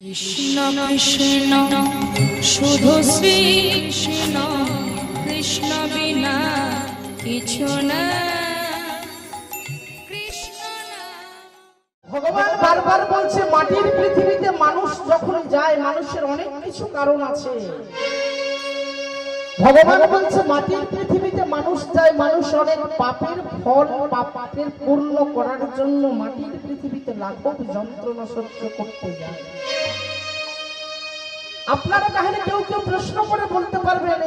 কৃষ্ণ কৃষ্ণ শুধু শ্রী কৃষ্ণ, কৃষ্ণ বিনা কিছু না। কৃষ্ণ ভগবান বারবার বলছে মাটির পৃথিবীতে মানুষ যখন যায় মানুষের অনেক কিছু কারণ আছে। ভগবান বলছে মাটির পৃথিবীতে মানুষ যায়, মানুষ অনেক পাপের ফল বা পাপের পূর্ণ করার জন্য মাটির পৃথিবীতে লাঘব যন্ত্রণা সহ্য করতে যায়। আপনারা তাহলে কেউ কেউ প্রশ্ন করে বলতে পারেন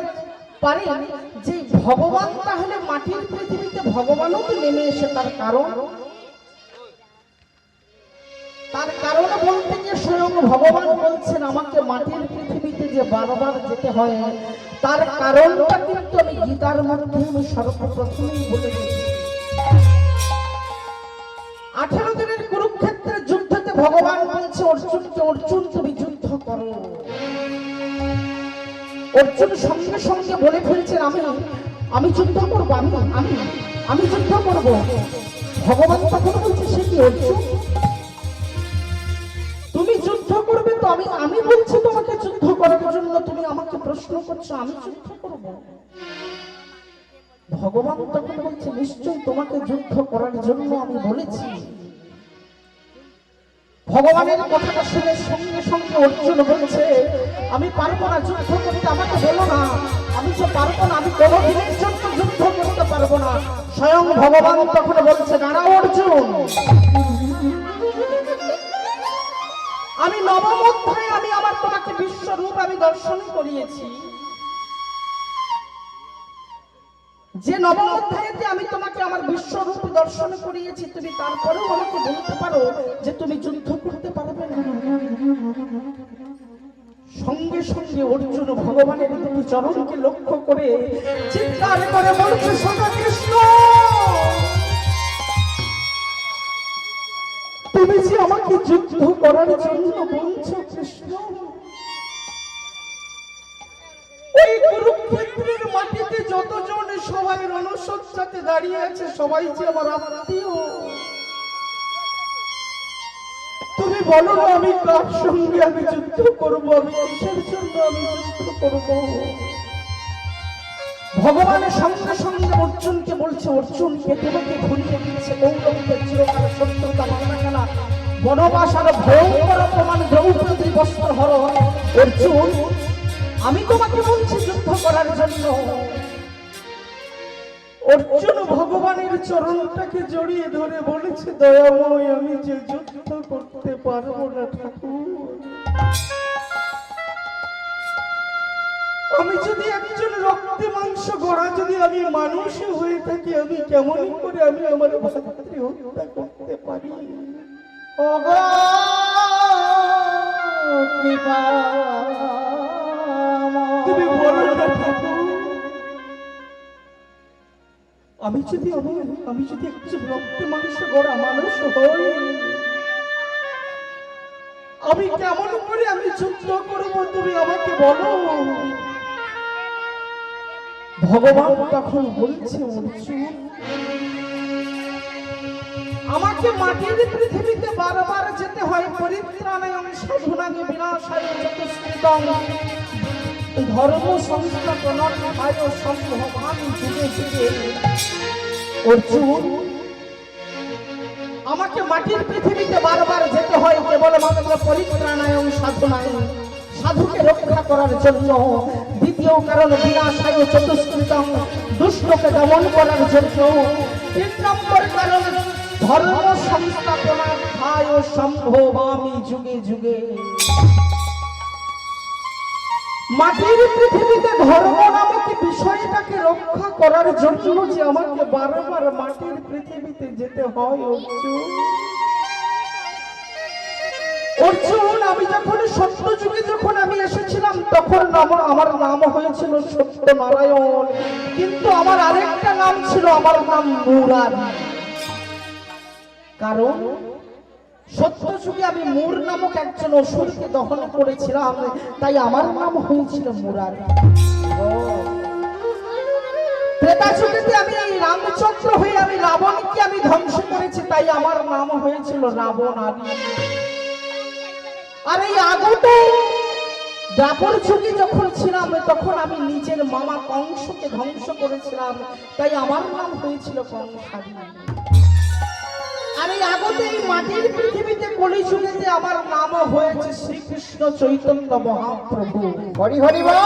যে ভগবান তাহলে মাটির পৃথিবীতে ভগবানও তো নেমে এসে তার কারণ বলতে গিয়ে স্বয়ং ভগবান বলছেন আমাকে মাটির পৃথিবীতে যে বারবার যেতে হয় তার কারণটা কিন্তু আমি গীতার মধ্যে আমি সর্বপ্রথমেই বলে দিয়েছি। 18 দিনের কুরুক্ষেত্রের যুদ্ধতে ভগবান বলছে অর্জুনকে, অর্জুন তুমি যুদ্ধ করো। অর্জুন সঙ্গে সঙ্গে বলে ফেলছেন আমি যুদ্ধ করবো, আমি যুদ্ধ করব। ভগবান তখন বলছে সে কি অর্জুন, তুমি যুদ্ধ করবে তো আমি বলছি তোমাকে যুদ্ধ করার জন্য, তুমি আমাকে প্রশ্ন করছো আমি যুদ্ধ করব। ভগবান তখন বলছে নিশ্চয়ই তোমাকে যুদ্ধ করার জন্য আমি বলেছি। ভগবানের কথাটা শুনে সঙ্গে সঙ্গে অর্জুন বলছে আমি পারবো না যুদ্ধ করতে, আমাকে বলো না, আমি যে পারবো না, আমি কোনোদিনের জন্য যুদ্ধ করতে পারবো না। স্বয়ং ভগবান তখন বলছে দাঁড়াও অর্জুন, আমি নবম অধ্যায়ে আমি আবার তোমাকে বিশ্বরূপ আমি দর্শন করিয়েছি। যে নবম অধ্যায়েতে আমি তোমাকে আমার বিশ্বরূপ দর্শন করিয়েছি, তুমি তারপরেও আমাকে বলতে পারো যে তুমি যুদ্ধ করতে পারবে না। সঙ্গে সঙ্গে অর্জুন ভগবানের দুটি চরণকে লক্ষ্য করে চিৎকার করে বলছে সদা কৃষ্ণ, তুমি যে আমাকে যুদ্ধ করার জন্য বলছো কৃষ্ণ, এই কুরুক্ষেত্রের মাটিতে যতজন সবাই রণসজ্জাতে দাঁড়িয়ে আছে সবাই যে আমার আত্মীয়, তুমি বলো না আমি কার সঙ্গে আমি যুদ্ধ করব, আমি কিসের জন্য আমি যুদ্ধ করব। ভগবানের সঙ্গে সঙ্গে অর্জুনকে বলছে অর্জুনকে তোমাকে ঘুরিয়ে দিচ্ছে কৌরবদের চিরকাল শত্রুতা মাননা বনবাস আর ভয়ঙ্কর অপমান দ্রৌপদী বস্ত্র হরণ। অর্জুন আমি তোমাকে বলছি যুদ্ধ করার জন্য। অর্জুন ভগবানের চরণটাকে জড়িয়ে ধরে বলেছে দয়াময় আমি যে যুদ্ধ করতে পারবো না ঠাকুর, আমি যদি একজন রক্তে মাংস গড়া যদি আমি মানুষ হয়ে থাকি আমি কেমন করে আমি আমার ভাতৃ হত্যা করতে পারি। তুমি বলো না ঠাকুর, আমি যদি একজন রক্তে মাংস গড়া মানুষ হই আমি কেমন করে আমি যুদ্ধ করব, তুমি আমাকে বলো। ভগবান তখন বলছে অর্জুন আমাকে মাটির পৃথিবীতে বারবার যেতে হয়, পরিত্রাণায় সাধনায় বিনাশায় চতুষ্কৃতং ধর্ম সংস্থাপনায় সম্ভবামি যুগে যুগে। অর্জুন আমাকে মাটির পৃথিবীতে বারবার যেতে হয় কেবলমাত্র পরিত্রাণায় সাধনায় সাধুকে রক্ষা করার জন্য, দ্বিতীয় কারণ বিনাশায় চতুষ্কৃতং দুষ্টকে দমন করার জন্য, 3 নম্বর কারণ ধর্ম সংস্থাপনায় সম্ভবামি যুগে যুগে। মাটির পৃথিবীতে ধর্ম নামক বিষয়টাকে রক্ষা করার জন্য যে আমাকে বারবার মাটির পৃথিবীতে যেতে হয়। অর্জুন আমি যখন সত্য যুগে যখন আমি এসেছিলাম তখন আমার নাম হয়েছিল সত্যনারায়ণ, কিন্তু আমার আরেকটা নাম ছিল, আমার নাম মুরারি। কারণ সত্য যুগে আমি মুর নামক একজন অসুরকে দহন করেছিলাম, তাই আমার নাম হয়েছিল মুরারি। ত্রেতা যুগেতে আমি এই রামচন্দ্র হয়ে আমি রাবণকে আমি ধ্বংস করেছি, তাই আমার নাম হয়েছিল রাবণারি। আর এই আগত দাপর যুগে যখন ছিলাম তখন আমি নিজের মামা কংসকে ধ্বংস করেছিলাম, তাই আমার নাম হয়েছিল কংসারী। আর এই আগত এই মাটির পৃথিবীতে কলি যুগেতে আমার নামও হয়েছে শ্রীকৃষ্ণ চৈতন্য মহাপ্রভু। হরি হরি বল।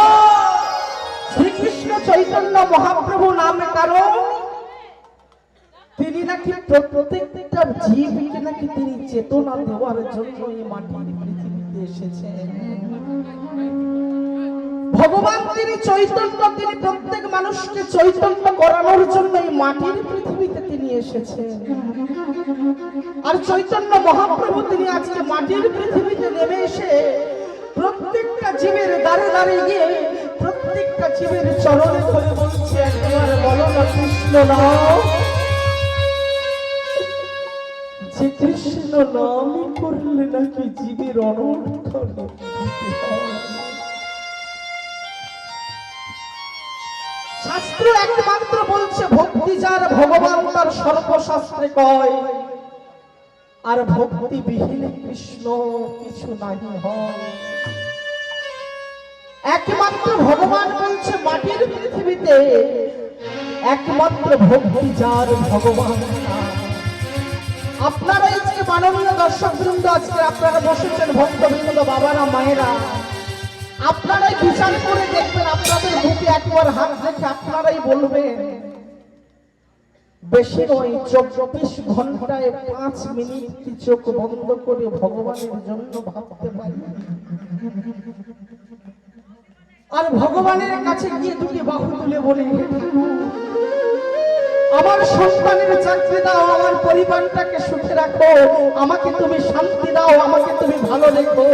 শ্রীকৃষ্ণ চৈতন্য মহাপ্রভু নামে কারণ তিনি নাকি প্রত্যেকটা জীবকে নাকি তিনি চেতনা দেওয়ার জন্য এই মাটির পৃথিবীতে এসেছেন। ভগবান তিনি চৈতন্য, তিনি প্রত্যেক মানুষকে চৈতন্য করানোর জন্য এই মাটির পৃথিবীতে তিনি এসেছেন। আর চৈতন্য মহাপ্রভু তিনি আজকে মাটির পৃথিবীতে নেমে এসে প্রত্যেকটা জীবের দ্বারে দ্বারে গিয়ে প্রত্যেকটা জীবের চরণে ধরে বলছে, একবার বলো না কৃষ্ণ নাম। যে কৃষ্ণ নাম করলে নাকি জীবের অনর্থ শাস্ত্র একমাত্র বলছে ভক্তি যার ভগবান তার সর্বশাস্ত্রে কয়, আর ভক্তি বিহীন কৃষ্ণ কিছু নাহি হয়। একমাত্র ভগবান বলছে মাটির পৃথিবীতে একমাত্র ভক্তি যার ভগবান। আপনারা আজকে মাননীয় দর্শক বৃন্দ, আজকে আপনারা বসেছেন ভক্তবৃন্দ, বাবারা মায়েরা, আপনারাই বিচার করে দেখবেন, আপনাদের বুকে একবার হাত রেখে আপনারাই বলবেন, বেশি নয় 24 ঘন্টায় 5 মিনিট কি চোখ বন্ধ করে ভগবানের জন্য ভাবতে পারি? আর ভগবানের কাছে গিয়ে দুটি বাহু তুলে বলি, আমার সন্তানের চাকরি দাও, আমার পরিবারটাকে সুখে রাখো, আমাকে তুমি শান্তি দাও, আমাকে তুমি ভালো রেখো।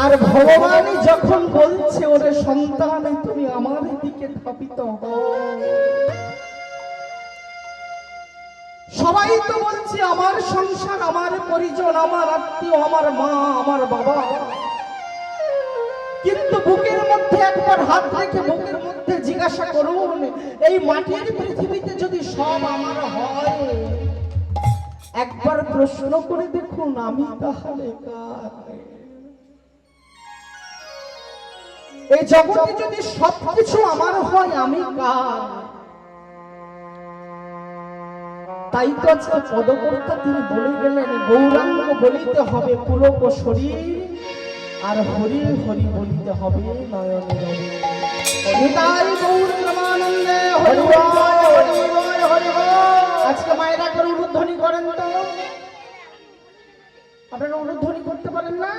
আর ভগবানই যখন বলছে, ওরে সন্তান তুমি আমার দিকে ধাবিত হও। সবাই তো বলছে আমার সংসার, আমার পরিজন, আমার আত্মীয়, আমার মা, আমার বাবা, কিন্তু বুকের মধ্যে একবার হাত রেখে বুকের মধ্যে জিজ্ঞাসা করুন, এই মাটির পৃথিবীতে যদি সব আমার হয়, একবার প্রশ্ন করে দেখুন আমি তাহলে কার? এই জগতে যদি সবকিছু আমার হয় আমি কার? তাই তো আজকে পদকর্তা তিনি বলে গেলেন, গৌরাঙ্গ বলিতে হবে পুলক শরীর, আর হরি হরি বলিতে হবে নয়নে রবি। নিতাই গৌর প্রেমানন্দে হরি বল, হরি বল, হরি বল। আজকে মায়েরা করে উলুধ্বনি করেন তো, আপনারা উলুধ্বনি করতে পারেন না?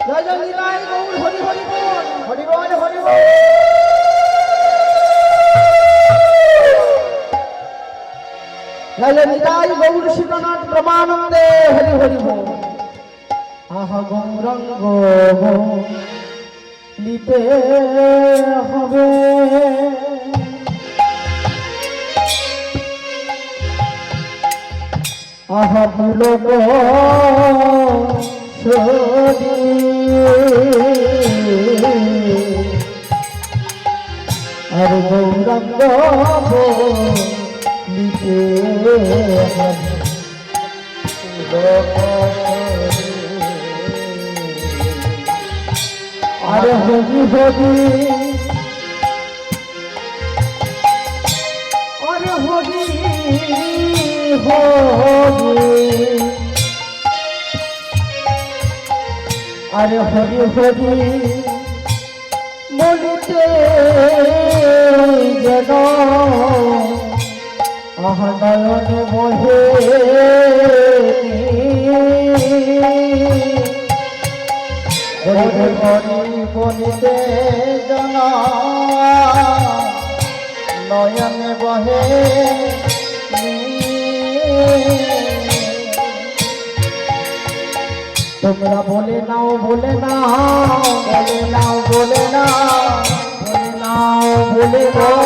জয় জয় নিতাই গৌর হরি হরি বল, হরি বল, হরি বল। জয় জয় নিতাই গৌর শিবনাথ প্রেমানন্দে হরি হরি বল। আহা গৌরাঙ্গ লিতে হবে, আহা পুলক আর গৌরাঙ্গ লিতে হবে আরে হরি হরি, আরে হরি হরি, আরে হরি হরি বলিতে যেন আহা নয়নে বহে হরি হরি বলিতে যেন নয়নে বহে। তোমরা বলে নাও, বলে নাও, বলে নাও, বলে নাও, বলে নাও, বলে নাও,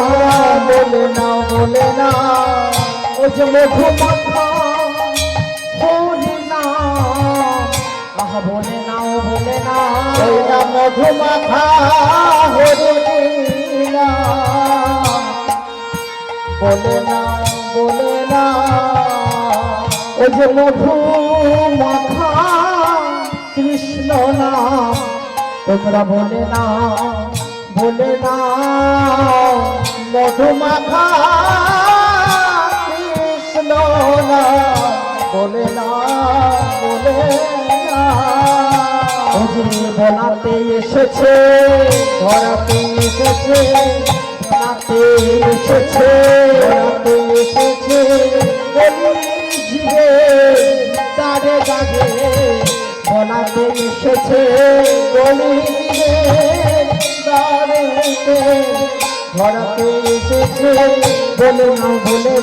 বলে নাও, বলে নাও, ও যে মধু মাখা হরি নাম, আহা বলে নাও, বলে নাও, ওই না মধু মাখা হরি নাম, বলে নাও, বলে নাও, ও যে মধু মাখা না তোমরা বলে না মধুমাখা কৃষ্ণ না বলে না ও যে বলাতে এসেছে ধরাতে এসেছে বলাতে এসেছে বলি জীবে দাঁড়ে দাঁড়ে বলাতে এসেছে বলি জীবে দাঁড়ে ধরাতে এসেছে বলে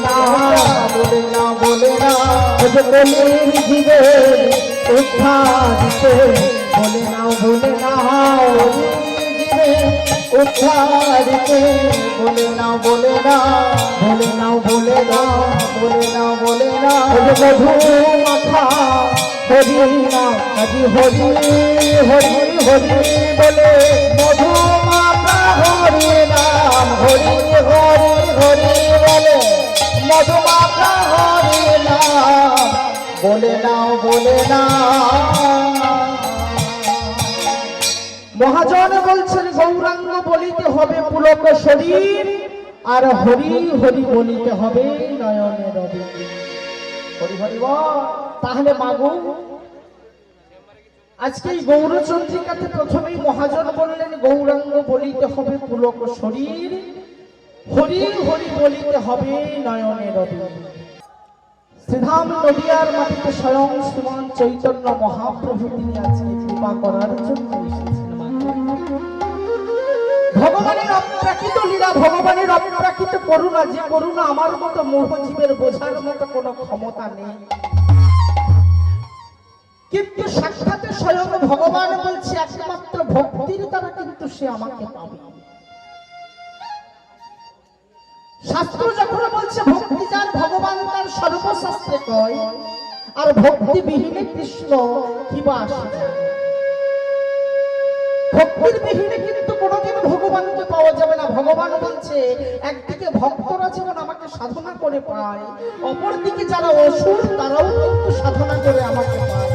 না বলির জীবে উদ্ধার দিতে বলে না উদ্ধার দিতে বলে না মধু মাথা হরি না হরি বলে মধু মাথা হরি নাম হরি বলে মধু মাথা হরি নাম বলে না মহাজন বলছেন গৌরাঙ্গ বলিতে হবে পুলক শরীর আর হরি বলিতে হবে নয়নে রবি হরি তাহলে মাগো আজকে এই গৌরচন্দ্রিকাতে প্রথমেই মহাজন বললেন গৌরাঙ্গ বলিতে হবে পুলক শরীর হরি বলিতে হবে নয়নে রবি শ্রীধাম নদিয়ার মাটিতে স্বয়ং শ্রীমান চৈতন্য মহাপ্রভু তিনি আজকে কৃপা করার জন্য এসেছেন ভগবানের অপ্রাকৃত লীলা ভগবানের অপ্রাকৃত করুণা যে করুণা আমার মতো মোহজীবের বোঝার মতো কোনো ক্ষমতা নেই কিন্তু সাক্ষাতে স্বয়ং ভগবান বলছে একমাত্র ভক্তির দ্বারা কিন্তু সে আমাকে পাবে শাস্ত্র যখন বলছে ভক্তি যার ভগবান তার সর্বশাস্ত্রে কয় আর ভক্তি বিহীনে কৃষ্ণ কিবা আসে ভক্তির বিহীনে কিন্তু কোনোদিন ভগবানকে পাওয়া যাবে না ভগবান বলছে একদিকে ভক্তরা যেমন আমাকে সাধনা করে পায় অপরদিকে যারা অসুর তারাও কিন্তু সাধনা করে আমাকে পায়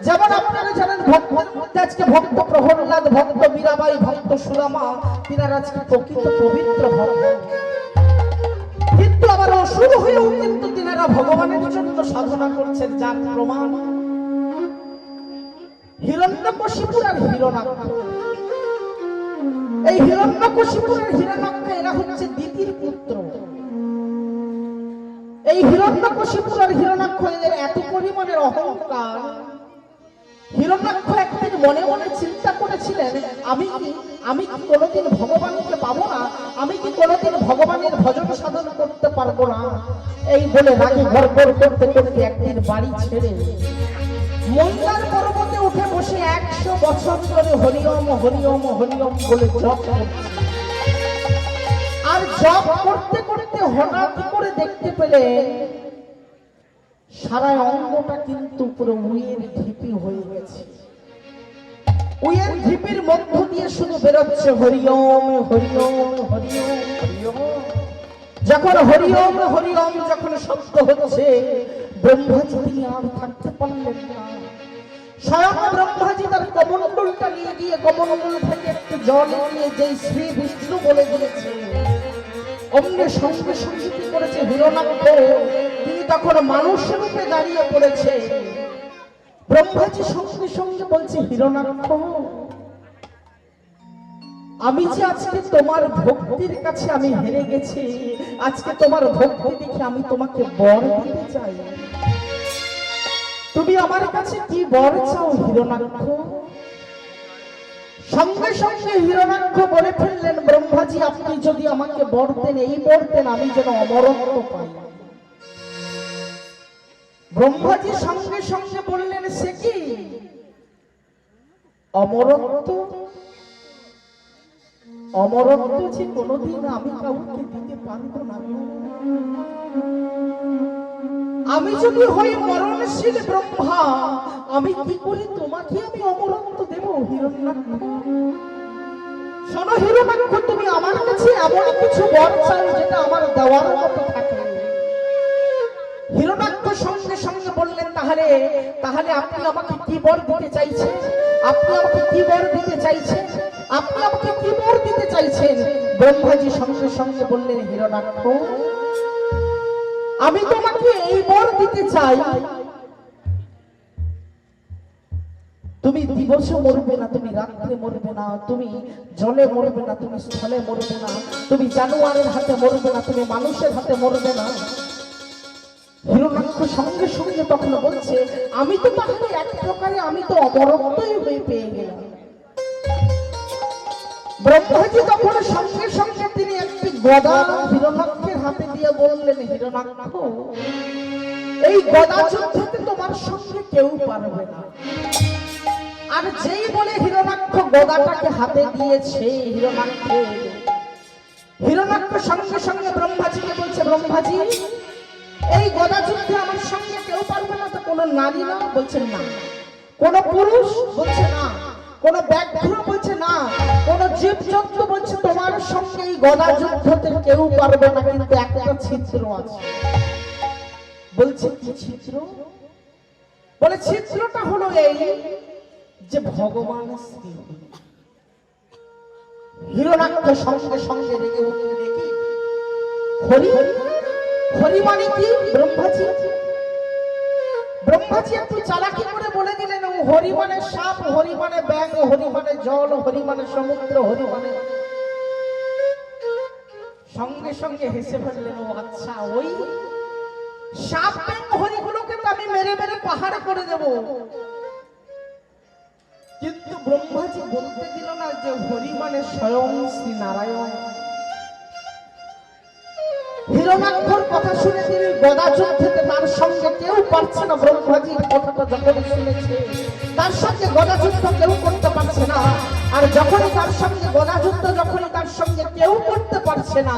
যেমন আপনারা জানেন ভক্তের মধ্যে আজকে ভক্ত প্রহ্লাদ ভক্ত মীরাবাই ভক্ত সুদামা তিনারা আজকে প্রকৃত পবিত্র ভক্ত কিন্তু আবার অসুর হয়েও কিন্তু তিনারা ভগবানের জন্য সাধনা করছেন যার প্রমাণ হিরণ্যকশিপুর আর হিরণাক্ষ এই হিরণ্যকশিপুর আর হিরণাক্ষ এরা হচ্ছে দিতির পুত্র এই হিরণ্যকশিপুর আর হিরণাক্ষ এদের এত পরিমাণের অহংকার হিরণ্যাক্ষ একদিন মনে মনে চিন্তা করেছিলেন আমি কি কোনোদিন ভগবানকে পাবো না আমি কি কোনোদিন ভগবানের ভজন সাধন করতে পারবো না এই বলে রাগে গড়গড় করতে করতে একদিন বাড়ি ছেড়ে মন্দার পর্বতে উঠে বসে 100 বছর ধরে হরিওম বলে জপ করছে আর জপ করতে করতে হঠাৎ করে দেখতে পেলেন সারা অঙ্গটা কিন্তু পুরো উইয়ের ঢিপি হয়ে গেছে উইয়ের ঢিপির মধ্য দিয়ে শুধু বেরোচ্ছে হরিওম যখন হরিওম যখন শব্দ হচ্ছে ব্রহ্মাজি তিনি আর থাকতে পারলেন না স্বয়ং ব্রহ্মাজি তার কমণ্ডলটা নিয়ে গিয়ে কমণ্ডল থেকে একটু জল নিয়ে যেই শ্রী বিষ্ণু বলে দিয়েছে অমনি সঙ্গে কি করেছে হিরণাক্ষ তিনি তখন মানুষ রূপে দাঁড়িয়ে পড়েছে ব্রহ্মাজি সঙ্গে বলছে হিরণাক্ষ আমি যে আজকে তোমার ভক্তির কাছে আমি হেরে গেছি আজকে তোমার ভক্তি দেখে আমি তোমাকে বর দিতে চাই তুমি আমার কাছে কি বর চাও হিরণাক্ষ সঙ্গে হিরণাক্ষ বলে ফেললেন ব্রহ্মাজি আপনি যদি আমাকে বর দেন এই বর দেন আমি যেন অমরত্ব পাই ব্রহ্মাজি সঙ্গে বললেন সে কি অমরত্ব যে কোনোদিন আমি কাউকে দিতে পারবো না আমি যদি হই মরণশীল ব্রহ্মা আমি কি করে তোমাকে আমি অমরত্ব দেব হিরণ্যাক্ষ শোনো হিরণ্যাক্ষ তুমি আমার কাছে এমন কিছু বর চাও যেটা আমার দেওয়ার মতো থাকে হিরণ্যাক্ষ সঙ্গে বললেন তাহলে তাহলে আপনি আমাকে কি বর দিতে চাইছেন? আপনি আমাকে কি বর দিতে চাইছেন? আপনি আমাকে কি বর দিতে চাইছেন? ব্রহ্মাজি সঙ্গে সঙ্গে বললেন, হিরণাক্ষ, আমি তোমাকে এই বর দিতে চাই, তুমি দিবসে মরবে না, তুমি রাত্রে মরবে না, তুমি জলে মরবে না, তুমি স্থলে মরবে না, তুমি জানোয়ারের হাতে মরবে না, তুমি মানুষের হাতে মরবে না। হিরণাক্ষ সঙ্গে সঙ্গে তখন বলছে, আমি তো তাহলে এক প্রকারে আমি তো অমরত্বই হয়ে পেয়ে গেলাম। ব্রহ্মাজি তখন সঙ্গে সঙ্গে তিনি একটি গদা হিরণাক্ষের হাতে দিয়ে বললেন, হিরণাক্ষ, এই গদা যুদ্ধে তোমার সঙ্গে কেউ পারবে না। আর যেই বলে হিরণাক্ষ গদাটাকে হাতে দিয়েছে হিরণাক্ষ সঙ্গে সঙ্গে ব্রহ্মাজিকে বলছে, ব্রহ্মাজি, এই গদা যুদ্ধে আমার সঙ্গে কেউ পারবে না। তো কোন নারী না? বলছে না। কোন পুরুষ? বলছে না। কোন ব্যাঘ্র? বলছে না। কোন জীবজন্তু? বলছে তোমার সঙ্গে এই গদা যুদ্ধতে কেউ পারবে না, কিন্তু একটা ছিদ্র আছে। বলছে কি ছিদ্র? বলে ছিদ্রটা হলো এই যে ভগবান শ্রী হিরণাক্ষ সঙ্গে সঙ্গে রেগে উঠে, দেখি হরি, হরি মানে কি? ব্রহ্মাজি। ব্রহ্মাজি একটু চালাকি করে বলে দিলেন, হরি মানে সাপ, হরি মানে ব্যাঙ, হরি মানে জল, হরি মানে সমুদ্র, হরি মানে। সঙ্গে সঙ্গে হেসে ফেললেন, ও আচ্ছা, ওই সাপ ব্যাঙ হরিগুলোকে তো আমি মেরে মেরে পাহাড়ে করে দেব। কিন্তু ব্রহ্মাজি বলতে দিল না যে হরি মানে স্বয়ং শ্রী নারায়ণ। হিরণাক্ষর কথা শুনে তিনি গদা যুদ্ধে তার সঙ্গে কেউ পারছে না। ব্রহ্মাজির কথাটা যখন শুনেছে, তার সঙ্গে গদা যুদ্ধ কেউ করতে পারছে না। আর যখনই তার সঙ্গে গদা যুদ্ধ, যখনই তার সঙ্গে কেউ করতে পারছে না,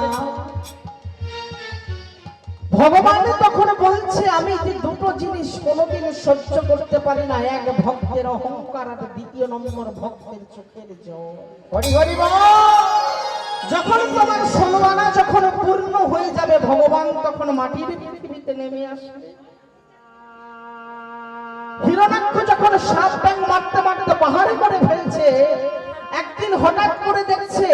ভগবান তখন বলছে, আমি যে দুটো জিনিস কোনোদিন সহ্য করতে পারি না, এক ভক্তের অহংকার, আর দ্বিতীয় নম্বর ভক্তের চোখের জল। হরি হরি বল। যখন তোমার 16 আনা যখন পূর্ণ হয়ে যাবে, ভগবান তখন মাটির পৃথিবীতে নেমে আসবে। হিরণাক্ষ যখন সাপ ব্যাঙ মারতে মারতে পাহাড়ে করে ফেলছে, একদিন হঠাৎ করে দেখছে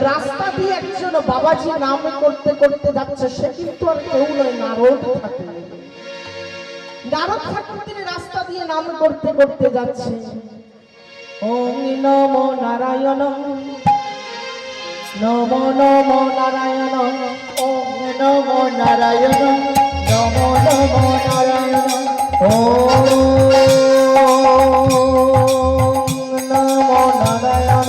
রাস্তা দিয়ে একজন বাবাজি নাম করতে করতে যাচ্ছে। সে কিন্তু আর কেউ নয়, নারদ ঠাকুর। নারদ ঠাকুর তিনি রাস্তা দিয়ে নাম করতে করতে যাচ্ছে, ওম নমো নারায়ণ, নমো নমো নারায়ণ, ওম নমো নারায়ণ, নমো নমো নারায়ণ, ওম নমো নারায়ণ।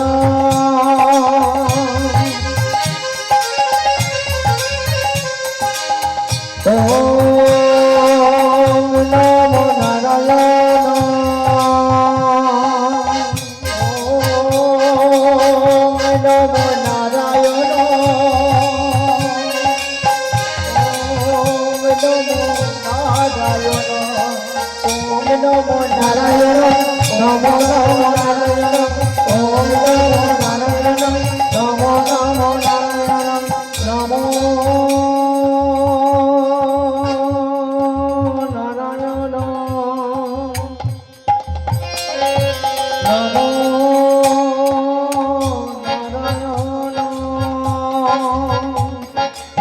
ওম নমো নারায়ণ, ওম নমো নারায়ণ, ওম নমো নারায়ণ, ওম নমো নারায়ণ, নমো নমো নারায়ণ, ওম নমো নারায়ণ, নমো নমো নারায়ণ, নমো নারায়ণ, নমো নারায়ণ।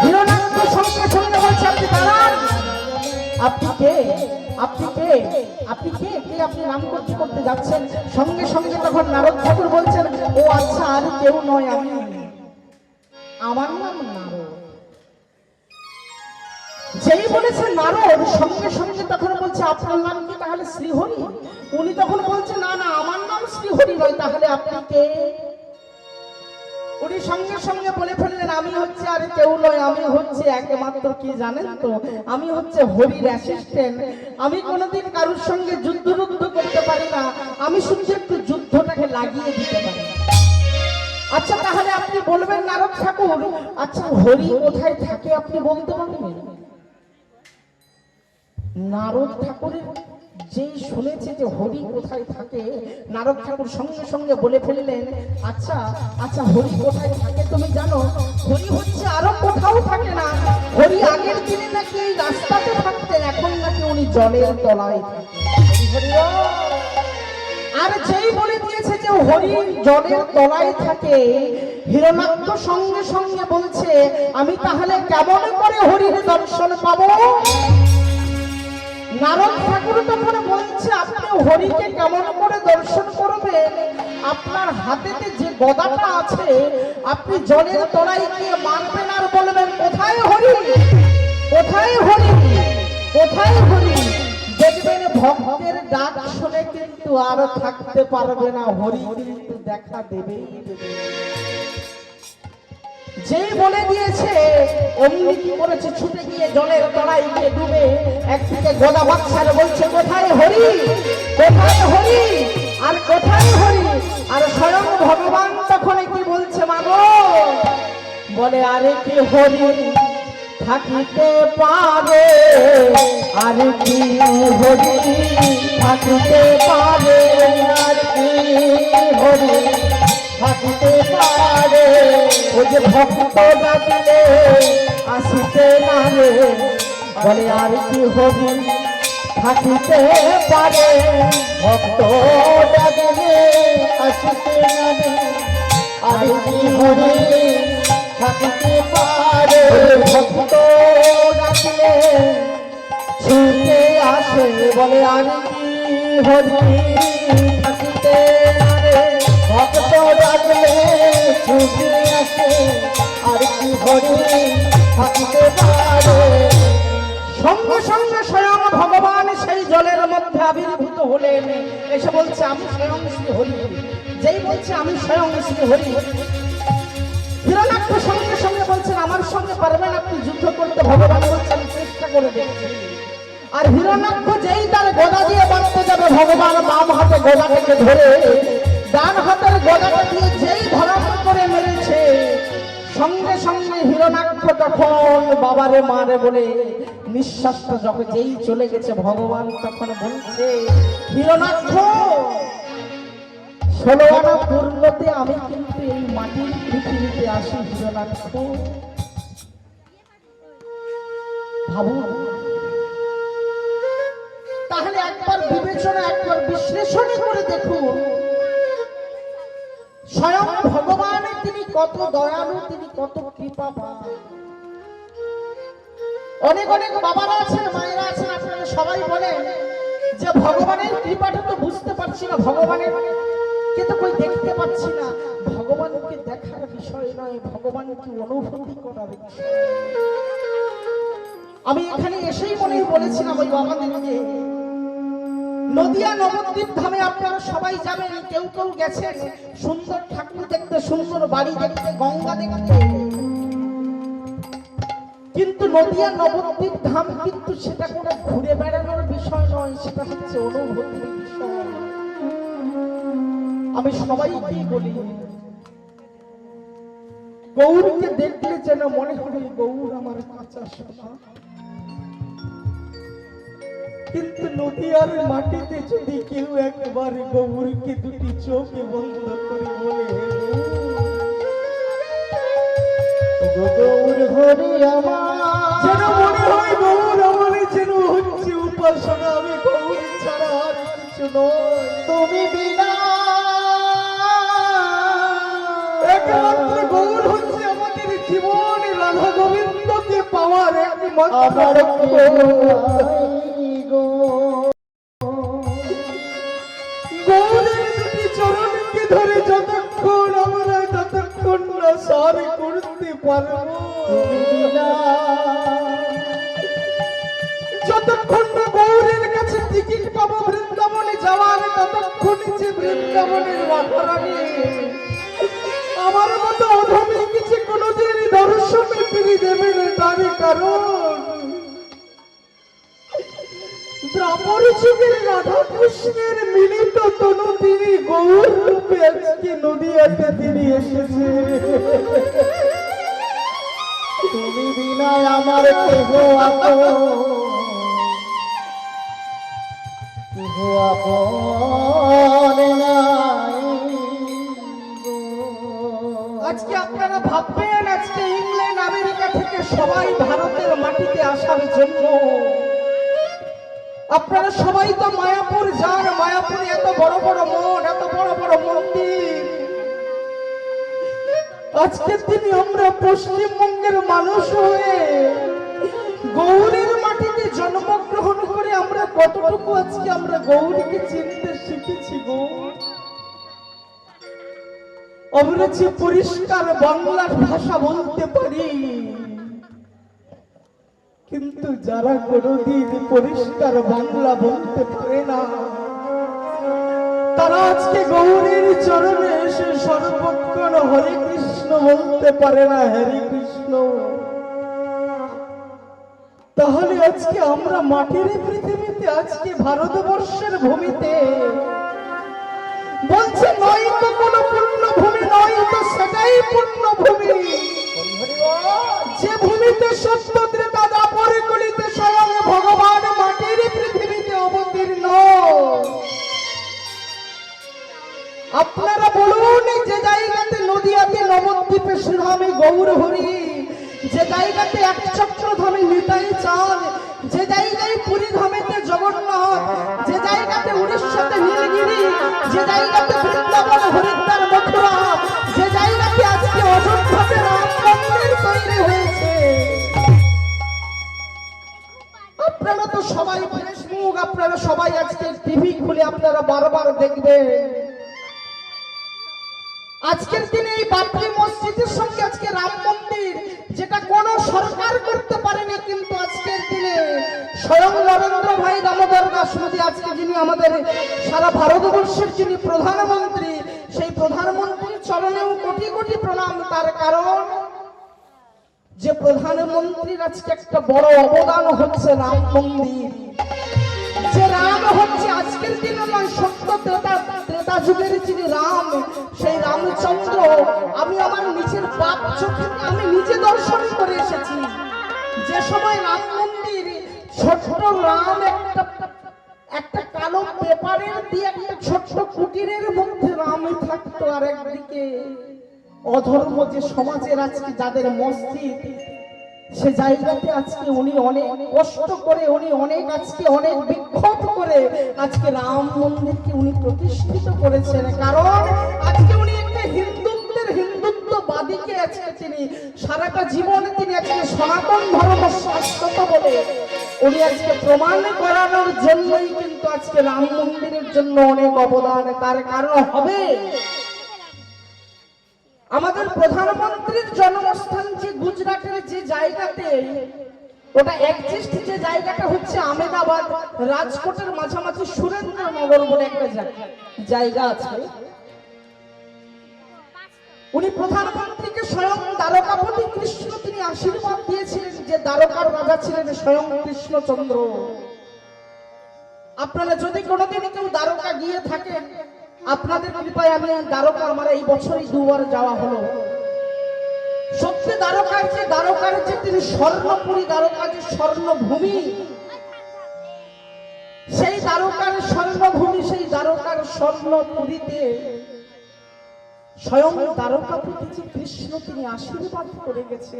হিরণাক্ষ সঙ্গে সঙ্গে বলছে, আপনি দাঁড়ান। আপনি কে? আপনি কে? আপনি কে? কে আপনি নাম করতে করতে যাচ্ছেন? সঙ্গে সঙ্গে তখন নারদ ঠাকুর বলছেন, ও আচ্ছা, আর কেউ নয়, আমি, আমার নাম নারদ। যেই বলেছে নারদ, সঙ্গে সঙ্গে তখন বলছে, আপনার নাম কি তাহলে শ্রীহরি? উনি তখন বলছে, না না, আমার নাম শ্রীহরি নয়, তাহলে আপনি কে? উনি সঙ্গে সঙ্গে বলে ফেললেন, আমি হচ্ছে আর কেউ নয়, আমি হচ্ছে একমাত্র কি জানেন তো, আমি হচ্ছে হরির অ্যাসিস্ট্যান্ট। আমি কোনোদিন কারোর সঙ্গে যুদ্ধ করতে পারি না, আমি শুধু একটু যুদ্ধটাকে লাগিয়ে দিতে পারি। আচ্ছা, তাহলে আপনি বলবেন নারদ ঠাকুর, আচ্ছা হরি কোথায় থাকে আপনি বলতে পারবেন? নারদ ঠাকুরের যেই শুনেছে যে হরি কোথায় থাকে, নারদ ঠাকুর সঙ্গে সঙ্গে বলে ফেললেন, আচ্ছা আচ্ছা হরি কোথায় থাকে তুমি জানো? হরি হচ্ছে আরো কোথাও থাকে না, হরি আগের দিনে নাকি এই রাস্তাতে থাকতেন, এখন নাকি উনি জলের তলায় থাকেন। হরি বল। আর যেই বলে দিয়েছে যে হরি জলের তলায় থাকে, হিরণাক্ষ সঙ্গে সঙ্গে বলছে, আমি তাহলে কেমন করে হরির দর্শন পাবো? নারদ ঠাকুর তখন বলছে, আপনি হরিকে কেমন করে দর্শন করবেন? আপনার হাতেতে যে গদাটা আছে, আপনি জলের তলায় গিয়ে মারবেন আর বলবেন, কোথায় হরি, কোথায় হরি, কোথায় হরি? দেখবেন ভক্তের ডাক শুনে কিন্তু আর থাকতে পারবে না, হরি কিন্তু দেখা দেবেই দেবে। যেই বলে দিয়েছে অমনি কি করেছে, ছুটে গিয়ে জলের তলায় গিয়ে ডুবে একদিকে গদা বাচ্চার বলছে, কোথায় হরি, কোথায় হরি, আর কোথায় হরি? আর স্বয়ং ভগবান তখন কি বলছে, মাগো, বলে আরে কি হরি থাকিতে পারে, আরে কি হরি থাকিতে পারে, আর কি হরি থাকিতে পারে? ও যে ভক্ত ডাকিলে আসিতে না রে, বলে আর কি হরি থাকিতে পারে, ভক্ত ডাকিলে আসিতে না রে, আর কি হরি থাকিতে পারে? ভক্ত ডাকিলে ছুটে আসে, বলে আর কি হরি থাকিতে না রে, ভক্ত ডাকলে ছুটে আসে, আর কি হরি থাকিতে পারে? সঙ্গে সঙ্গে স্বয়ং ভগবান সেই জলের মধ্যে আবির্ভূত হলেন, এসে বলছে, আমি স্বয়ং শ্রী হরি। যেই বলছে আমি স্বয়ং শ্রী হরি, হিরণাক্ষ সঙ্গে সঙ্গে বলছেন, আমার সঙ্গে পারবেন আপনি যুদ্ধ করতে? ভগবান বলছেন, চেষ্টা করে দেখছি। আর হিরণাক্ষ যেই তার গদা দিয়ে বাঁধতে যাবে, ভগবান বাম হাতে গদাটাকে ধরে ডান হাতের গদাটা দিয়ে যেই ধরাম করে মেরেছে, সঙ্গে সঙ্গে হিরণাক্ষ তখন বাবারে মারে বলে নিঃশ্বাসটা যখন যেই চলে গেছে, ভগবান তখন বলছে, হিরণাক্ষ 16 আনা পূর্বতে আমি কিন্তু এই মাটির পৃথিবীতে আসি। হিরণাক্ষ ভাবুন, তাহলে একবার বিবেচনা, একবার বিশ্লেষণ করে দেখুন, স্বয়ং ভগবান তিনি কত দয়ালু, তিনি কত কৃপাবান। অনেক অনেক বাবারা আছেন, মায়েরা আছেন, আপনারা সবাই বলেন যে ভগবানের কৃপাটা তো বুঝতে পারছি না, ভগবানের কে তো কই দেখতে পাচ্ছি না। ভগবানকে দেখার বিষয় নয়, ভগবানকে অনুভূতি করার বিষয়। আমি এখানে এসেই মনে বলেছিলাম ওই বাবাদেরকে, নদিয়া নবদ্বীপ ধামে আপনারা সবাই যাবেন, কেউ কেউ গেছেন সুন্দর ঠাকুর দেখতে, সুন্দর বাড়ি দেখতে, গঙ্গা দেখতে, কিন্তু নদিয়া নবদ্বীপ ধাম কিন্তু সেটা কোনো ঘুরে বেড়ানোর বিষয় নয়, সেটা হচ্ছে অনুভূতির বিষয়। আমি সবাইকেই বলি, গৌরকে দেখলে যেন মনে হয় গৌর আমার কাঁচা সোনা, কিন্তু নদিয়ার মাটিতে যদি কেউ একবার গৌরকে দুটি চোখে বন্ধ করে বলে, গৌর হরি আমার, যেন মনে হয় গৌর আমার যেন হচ্ছে উপাসনা, আমি গৌর ছাড়া আর কিছু নয়। তুমি বিনা একমাত্র গৌর হচ্ছে আমাদের জীবন, রাধা গোবিন্দকে পাওয়ার একমাত্র গৌরের দুটি চরণকে ধরে যতক্ষণ আমরা ততক্ষণ না সার করতে পারবো, যতক্ষণ না গৌরের কাছে টিকিট পাবো বৃন্দাবনে যাওয়ার, ততক্ষণ যে বৃন্দাবনের রাধারানী আমার মতো অধমী কিছু কোনোদিন দর্শনে ফিরে দেবে না। তার কারণ দ্রাপর যুগের রাধা কৃষ্ণের মিলিত তনু তিনি গৌর রূপে আজকে নদিয়াতে তিনি এসেছে। তুমি বিনা আমার কেহ আপন, আজকে আপনারা ভাববেন আজকে ইংল্যান্ড আমেরিকা থেকে সবাই ভারতের মাটিতে আসার জন্য। আপনারা সবাই তো মায়াপুর যান, মায়াপুরে এত বড় বড় মঠ, এত বড় বড় মন্দির। আজকের দিনে আমরা পশ্চিমবঙ্গের মানুষ হয়ে গৌরীর মাটিতে জন্মগ্রহণ করে আমরা কতটুকু আজকে আমরা গৌরীকে চিনতে শিখেছি গো। আমরা যে পরিষ্কার বাংলার ভাষা বলতে পারি, কিন্তু যারা কোনোদিন পরিষ্কার বাংলা বলতে পারে না, তারা আজকে গৌরীর চরণে এসে সর্বক্ষণ হরে কৃষ্ণ বলতে পারে না, হরে কৃষ্ণ। তাহলে আজকে আমরা মাটির পৃথিবীতে, আজকে ভারতবর্ষের ভূমিতে বলছে নয় তো কোনো পূর্ণ ভূমি, নয় তো সেটাই পূর্ণ ভূমি যে ভূমিতে সত্য ত্রেতা দাপর কলিতে স্বয়ং ভগবান মাটির পৃথিবীতে অবতীর্ণ। আপনারা বলুন, যে জায়গাতে নদিয়াতে নবদ্বীপে শ্রীধামে গৌর হরি, যে জায়গাতে এক চক্রধামে নিতাই চাঁদ, যে জায়গায় পুরী ধামেতে জগন্নাথ, যে জায়গাতে উড়িষ্যাতে নীলগিরি, যে জায়গাতে বৃন্দাবন হরিদ্বার মথুরা, যে জায়গাতে আজকে অযোধ্যাতে রাম মন্দির তৈরি হয়েছে, আপনারা তো সবাই ফেসবুক, আপনারা সবাই আজকে টিভি খুলে আপনারা বারবার দেখবেন। আজকের দিনে এই বাবরি মসজিদের সঙ্গে আজকে রাম মন্দির, যেটা কোন সরকার করতে পারেনি, কিন্তু আজকের দিনে স্বয়ং নরেন্দ্র ভাই দামোদর দাস মোদী, আজকে যিনি আমাদের সারা ভারতবর্ষের যিনি প্রধানমন্ত্রী, সেই প্রধানমন্ত্রীর চরণেও কোটি কোটি প্রণাম। তার কারণ যে প্রধানমন্ত্রীর আজকে একটা বড় অবদান হচ্ছে রাম মন্দির। যে রাম হচ্ছে আজকের দিনে নয়, সত্য ত্রেতা যুগের যিনি রাম, সেই রামচন্দ্র আমি আমার নিজের বাপ চোখে আমি নিজে দর্শন করে এসেছি। যে সময় রাম মন্দির ছোট্ট রাম একটা কালো পেপারের দিয়ে একটা ছোট্ট কুটিরের মধ্যে রাম থাকতো, আর একদিকে অধর্ম যে সমাজের আজকে যাদের মসজিদ, সে জায়গাতে আজকে উনি অনেক কষ্ট করে, উনি অনেক আজকে অনেক বিক্ষোভ করে আজকে রাম মন্দিরকে উনি প্রতিষ্ঠিত করেছেন। কারণ আজকে উনি একটা হিন্দুত্ববাদীকে আজকে তিনি সারাটা জীবন তিনি আজকে সনাতন ধর্ম শাশ্বত বলে উনি আজকে প্রমাণ করানোর জন্যই কিন্তু আজকে রাম মন্দিরের জন্য অনেক অবদান। তার কারণ হবে আমাদের প্রধানমন্ত্রীর জন্মস্থান যে গুজরাটের যে জায়গাতে, ওটা একজিস্ট যে জায়গাটা হচ্ছে আহমেদাবাদ, রাজকোটের মাঝামাঝি সুরেন্দ্রনগর বলে একটা জায়গা আছে। উনি প্রধানমন্ত্রীকে স্বয়ং দ্বারকাপতি কৃষ্ণ তিনি আশীর্বাদ দিয়েছিলেন, যে দ্বারকার রাজা ছিলেন স্বয়ং কৃষ্ণচন্দ্র। আপনারা যদি কোনোদিন কেউ দ্বারকা গিয়ে থাকেন, আপনাদের কৃপায় আমি দ্বারকা আমার এই বছরই 2 বার যাওয়া হলো। সত্যি দ্বারকার যে তিনি স্বর্ণপুরী, দ্বারকা যে স্বর্ণভূমি, সেই দ্বারকার স্বর্ণভূমি, সেই দ্বারকার স্বর্ণপুরীতে স্বয়ং দ্বারকাপতি যে কৃষ্ণ তিনি আশীর্বাদ করে গেছে।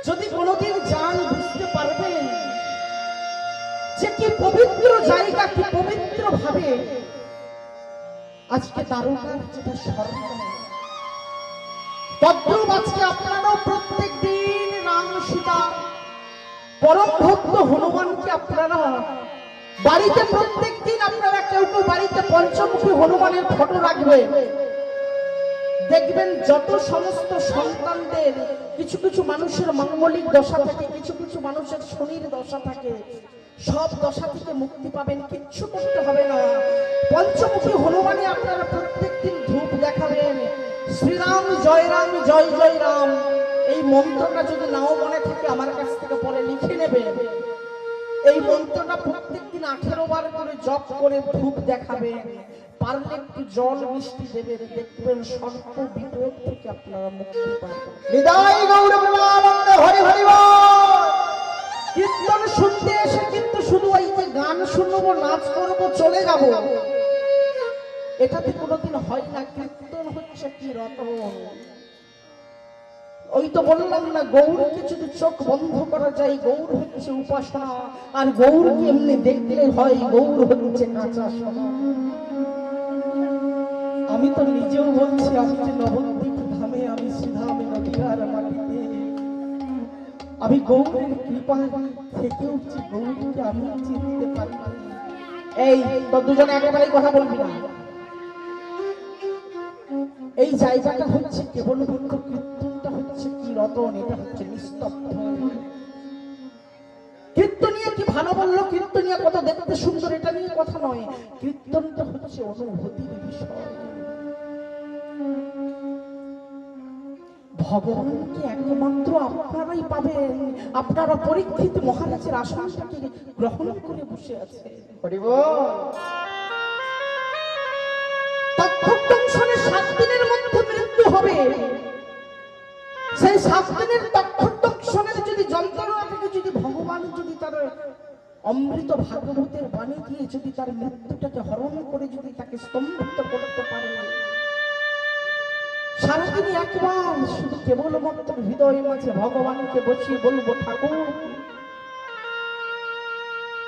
যদি কোনোদিন যান বুঝতে পারবেন যে কি পবিত্র জায়গা, কি পবিত্র ভাবে আজকে দ্বারকার যেটা স্বর্ণ, তদ্রূপ আজকে আপনারাও প্রত্যেক দিন রাম সীতা পরম ভক্ত হনুমানকে আপনারা বাড়িতে প্রত্যেক দিন আপনারা কেউ কেউ বাড়িতে পঞ্চমুখী হনুমানের ফটো রাখবেন। দেখবেন যত সমস্ত সন্তানদের কিছু কিছু মানুষের মাঙ্গলিক দশা থাকে, কিছু কিছু মানুষের শনির দশা থাকে, সব দশা থেকে মুক্তি পাবেন, কিচ্ছু করতে হবে না। পঞ্চমুখী হনুমানে আপনারা প্রত্যেকদিন ধূপ দেখাবেন, শ্রীরাম জয় রাম জয় জয় রাম। এই মন্ত্রটা যদি নাও মনে থাকে আমার কাছ থেকে পরে লিখে নেবেন। এই মন্ত্রটা প্রত্যেকদিন 18 বার করে জপ করে ধূপ দেখাবেন, পারলে একটু জল মিষ্টি দেবেন, দেখবেন সর্ব বিপদ থেকে আপনারা মুক্তি পাবেন। হৃদয় গৌর প্রেমানন্দে হরি হরি বল। কীর্তন শুনতে এসে কিন্তু শুধু ওই যে গান শুনবো, নাচ করবো, চলে যাব, এটাতে কোনোদিন হয় না। কীর্তন হচ্ছে কি রতন। ওই তো বললাম না, গৌরকে যদি চোখ বন্ধ করা যায়, গৌর হচ্ছে উপাসনা। আর গৌরকে এমনি দেখলে হয়, গৌর হচ্ছে কাঁচা সোনা। আমি তো নিজেও বলছি, আমি যে নবদ্বীপ ধামে, আমি শ্রীধামে নদীয়ার মাটিতে, আমি গৌরের কৃপায় থেকে উঠছি, গৌরকে আমি চিনতে পারি। এই তো দুজনে একেবারেই কথা বলবি না। এই জায়গাটা হচ্ছে কেবলমাত্র কীর্তনটা হচ্ছে কি রতন, এটা হচ্ছে নিস্তব্ধ। কীর্তনিয়া কি ভালো বললো, কীর্তনিয়া কত দেখতে সুন্দর, এটা নিয়ে কথা নয়। কীর্তনটা হচ্ছে অনুভূতির বিষয়। ভগবানকে একমাত্র আপনারাই পাবেন। আপনারা পরীক্ষিত মহারাজের আসনটাকে গ্রহণ করে বসে আছে। তক্ষকদংশনের 7 দিনের মধ্যে মৃত্যু হবে। সেই 7 দিনের তক্ষকদংশনের যদি যন্ত্রণা থেকে যদি ভগবান যদি তার অমৃত ভাগবতের বাণী দিয়ে যদি তার মৃত্যুটাকে হরণ করে যদি তাকে স্তম্ভিত করতে পারে, সারাদিন একবার শুধু কেবলমাত্র হৃদয় মাঝে ভগবানকে বসিয়ে বলবো, ঠাকুর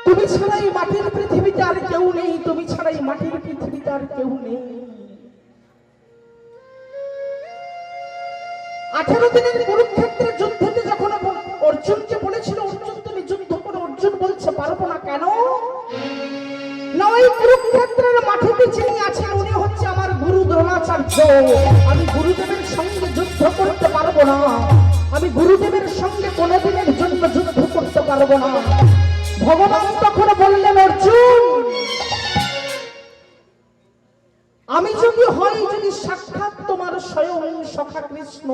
তুমি ছাড়া এই মাটির পৃথিবীতে আর কেউ নেই, তুমি ছাড়া এই মাটির পৃথিবীতে আর কেউ নেই। 18 দিনের কুরুক্ষেত্রের যুদ্ধে যখন অর্জুনকে বলেছিল, অর্জুন তুমি যুদ্ধ করো, অর্জুন বলছে পারবো না। কেন না, ওই কুরুক্ষেত্রের মাটিতে যিনি আছেন উনি হচ্ছে আমার গুরু দ্রোণাচার্য। আমি গুরুদেবের সঙ্গে যুদ্ধ করতে পারবো না, আমি গুরুদেবের সঙ্গে কোনোদিনের জন্য যুদ্ধ করতে পারবো না। ভগবান তখন বললেন, অর্জুন আমি যদি হই, যদি সাক্ষাৎ তোমার স্বয়ং সখা কৃষ্ণ,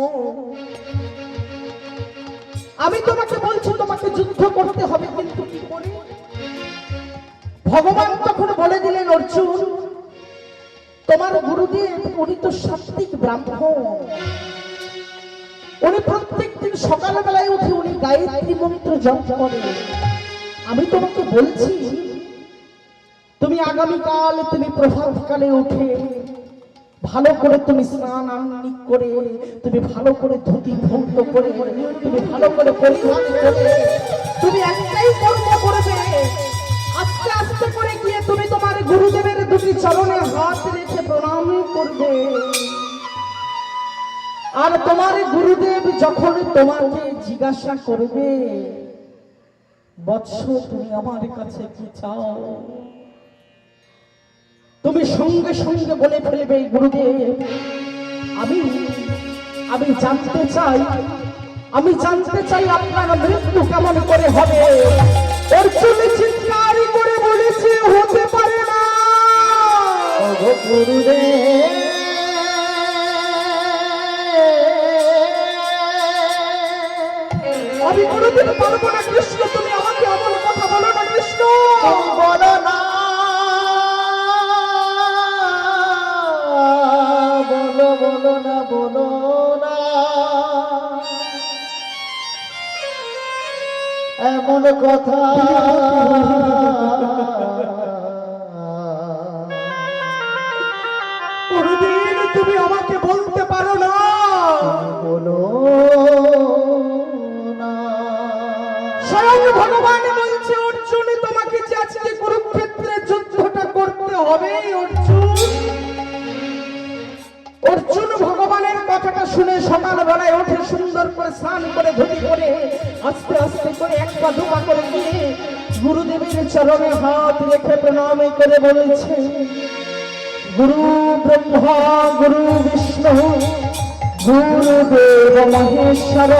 আমি তোমাকে বলছি তোমাকে যুদ্ধ করতে হবে, কিন্তু কি করে? ভগবান তখন বলে দিলেন, অর্জুন তোমার গুরুদেব উনি তো সাত্বিক ব্রাহ্মণ, উনি প্রত্যেকদিন সকালবেলায় উঠে উনি গায়ত্রী মন্ত্র জপ করেন। আমি তোমাকে বলছি তুমি আগামীকাল তুমি প্রভাতকালে উঠে ভালো করে তুমি স্নান আন্নিক করে, তুমি ভালো করে ধুতি ধৌত করে, তুমি ভালো করে পরিধান করে, তুমি একটাই কর্ম করবে, আস্তে আস্তে করে গিয়ে তুমি তোমার গুরুদেবের দুটি চরণে হাত রেখে প্রণাম করবে। আর তোমার গুরুদেব যখন তোমাকে জিজ্ঞাসা করবে, বৎস তুমি আমার কাছে কি চাও, তুমি সঙ্গে সঙ্গে বলে ফেলবে, গুরুদেব আমি জানতে চাই আপনার মৃত্যু কেমন করে হবে। অর্জুন চিৎকার করে বলেছে, হতে পারে না গুরুদেব, আমি কোনোদিন পারবো না। কৃষ্ণ তুমি আমাকে এমন কথা বলো না, কৃষ্ণ বলো না, বলো না, বলো না এমন কথা। কোনদিন তুমি আমাকে বলতে পারো না, বলো না। স্বয়ং ভগবান বলছে, অর্জুন তোমাকে যে আজকে কুরুক্ষেত্রে যুদ্ধটা করতে হবে, অর্জুন ভগবানের কথাটা শুনে সকালবেলায় উঠে সুন্দর করে স্নান করে ধুতি করে আস্তে আস্তে করে এক পা দুপা করে গিয়ে গুরুদেবের চরণে হাত রেখে প্রণাম করে বলেছে, গুরু ব্রহ্মা গুরু বিষ্ণু গুরুদেব মহেশ্বর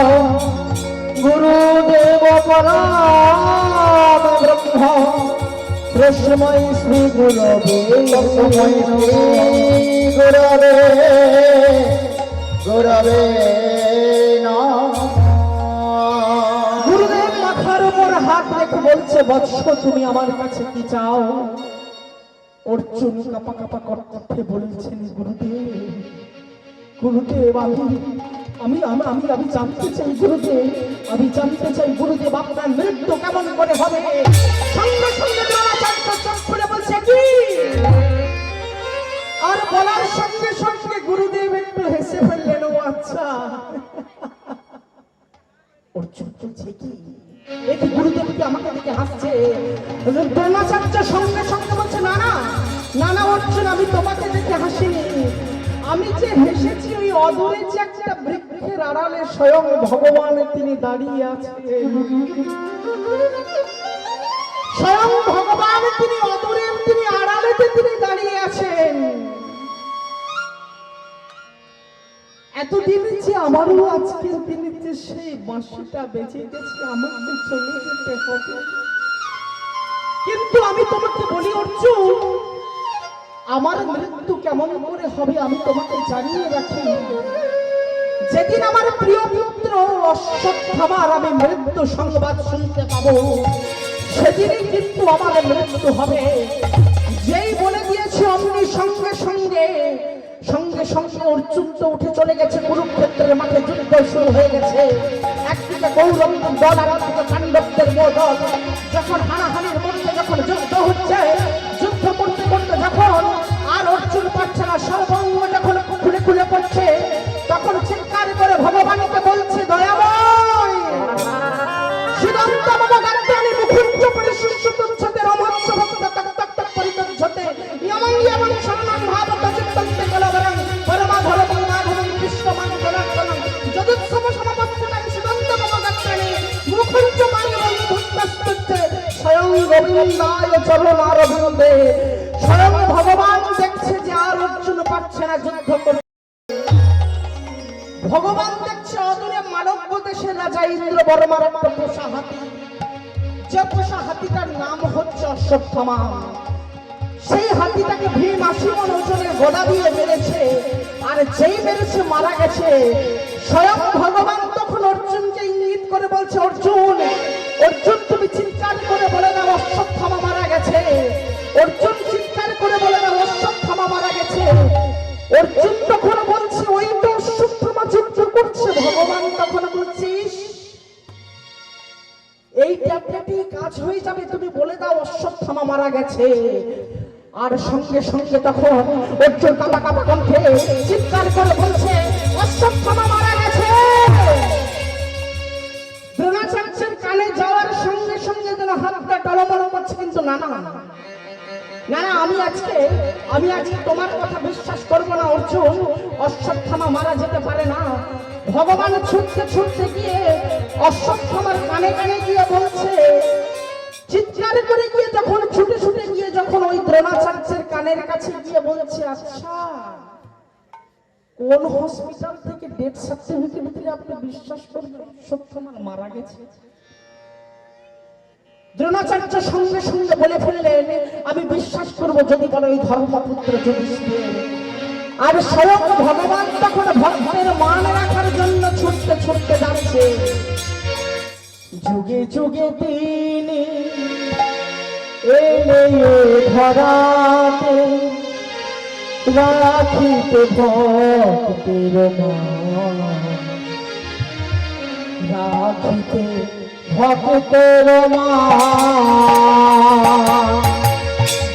গুরুদেব পরম ব্রহ্ম তস্मै শ্রী গুরবে গুরবে নমঃ। গুরুদেব মাথার উপর হাত রেখে বলছে, বৎস তুমি আমার কাছে কি চাও? অর্জুন কাঁপা কাঁপা কণ্ঠে বলছেন, গুরুদেব আমি জানতে চাই গুরুদেব, আমি জানতে চাই গুরুদেব আপনার মৃত্যু কেমন করে হবে? সঙ্গে সঙ্গে দ্রোণাচার্য চোখ খুলে বলছে কি, আর বলার সঙ্গে সঙ্গে গুরুদেব একটু হেসে ফেললেন। ও আচ্ছা, ওর চোখ চলছে কি, এটি গুরুদেব কি আমাকে দেখে হাসছে? দ্রোণাচার্য সঙ্গে সঙ্গে বলছে না না না না অর্জুন, আমি তোমাকে দেখে হাসিনি, আমি যে হেসেছি ওই অদূরে যে একটা বৃক্ষের আড়ালে স্বয়ং ভগবান তিনি দাঁড়িয়ে আছেন। স্বয়ং ভগবান তিনি অদূরে তিনি আড়ালেতে তিনি দাঁড়িয়ে আছেন। এতদিন যে আমারও আজকের দিনে যে সেই বাঁশিটা বেজে গেছে, আমাকে চলে যেতে হবে। কিন্তু আমি তোমাকে বলি অর্জুন, আমার মৃত্যু কেমন করে হবে আমি তোমাকে জানিয়ে রাখি। যেদিন আমার প্রিয় পুত্র অশ্বত্থামার আমি মৃত্যু সংবাদ শুনতে পাবো, সেদিনই কিন্তু আমার মৃত্যু হবে। যেই বলে দিয়েছে অমনি সঙ্গে সঙ্গে সঙ্গে সঙ্গে অর্জুন তো উঠে চলে গেছে কুরুক্ষেত্রের মাঠে। যুদ্ধ শুরু হয়ে গেছে, একদিকে কৌরবদের দল আর একদিকে পাণ্ডবদের দল। যখন হানাহানির মধ্যে যখন যুদ্ধ হচ্ছে, যুদ্ধ করতে করতে যখন আর অর্জুন পারছে না, সর্বঙ্গ যখন খুলে খুলে পড়ছে, তখন চিৎকার করে ভগবানকে বলছে দয়াময় সিদ্ধান্ত মম গাত্রাণি মুখুজ্জ পরিশুষ্যতুচ্ছতে রমহস্য ভক্ত তক তক তক পরিতজ্জতে ইয়মং ইয়মং শরণং ভাবত চিত্তন্তে কলবরং পরমাধরং মাধবং কৃষ্ণমাং জনার্দনং যদুৎসব সমবস্তুতাং সিদ্ধান্ত মম গাত্রাণি মুখুজ্জ মানবং ভক্তস্তুচ্ছে স্বয়ং গোবিন্দায় চরণারবিন্দে। স্বয়ং ভগবান দেখছে যে আর অর্জুন পারছে না যুদ্ধ করতে। ভগবান দেখছে অদূরে মানব দেশের রাজা ইন্দ্রবর্মার একটা পোষা হাতি, যে পোষা হাতিটার নাম হচ্ছে অশ্বত্থামা। সেই হাতিটাকে ভীম ৮০ মণ ওজনের গোলা দিয়ে মেরেছে, আর যেই মেরেছে মারা গেছে। স্বয়ং ভগবান তখন অর্জুনকে ইঙ্গিত করে বলছে অর্জুন, অর্জুন তুমি চিৎকার করে বলে দাও অশ্বত্থামা মারা গেছে। অর্জুন চিৎকার করে বলে দাও অশ্বত্থামা মারা গেছে। অর্জুন তখন বলছে ওই তো অশ্বত্থামা যুদ্ধ করছে। ভগবান তখন বলছিস এই ট্যাবলেটই কাজ হয়ে যাবে, তুমি বলে দাও অশ্বত্থামা মারা গেছে। আর সঙ্গে সঙ্গে তখন অর্জুন কাঁপা কাঁপা কণ্ঠে চিৎকার করে বলছে অশ্বত্থামা মারা গেছে। দ্রোণাচার্যের কানে যাওয়ার সঙ্গে সঙ্গে যেন হাতটা টলমল করছে, কিন্তু না না না না আমি আজকে তোমার কথা বিশ্বাস করব না অর্জুন, অশ্বত্থামা মারা যেতে পারে না। ভগবান ছুটতে ছুটতে গিয়ে অশ্বত্থামার কানে কানে গিয়ে বলছে, চিৎকার করে গিয়ে যখন ছুটে ছুটে গিয়ে যখন ওই দ্রোণাচার্যের কানের কাছে গিয়ে বলছে আচ্ছা কোন হসপিটাল থেকে ডেথ সার্টিফিকেট দিলে আপনি বিশ্বাস করবেন অশ্বত্থামা মারা গেছে? দ্রোণাচার্য সঙ্গে সঙ্গে বলে ফেললেন আমি বিশ্বাস করব যদি বলে ওই ধর্মপুত্র যুধিষ্ঠির। আর স্বয়ং ভগবান তখন ভক্তের মান রাখার জন্য ছুটতে ছুটতে যাচ্ছে। যুগে যুগে তিনি এলে ধরাতে রাখিতে ভক্তের মান, রাখিতে ভক্তের মান।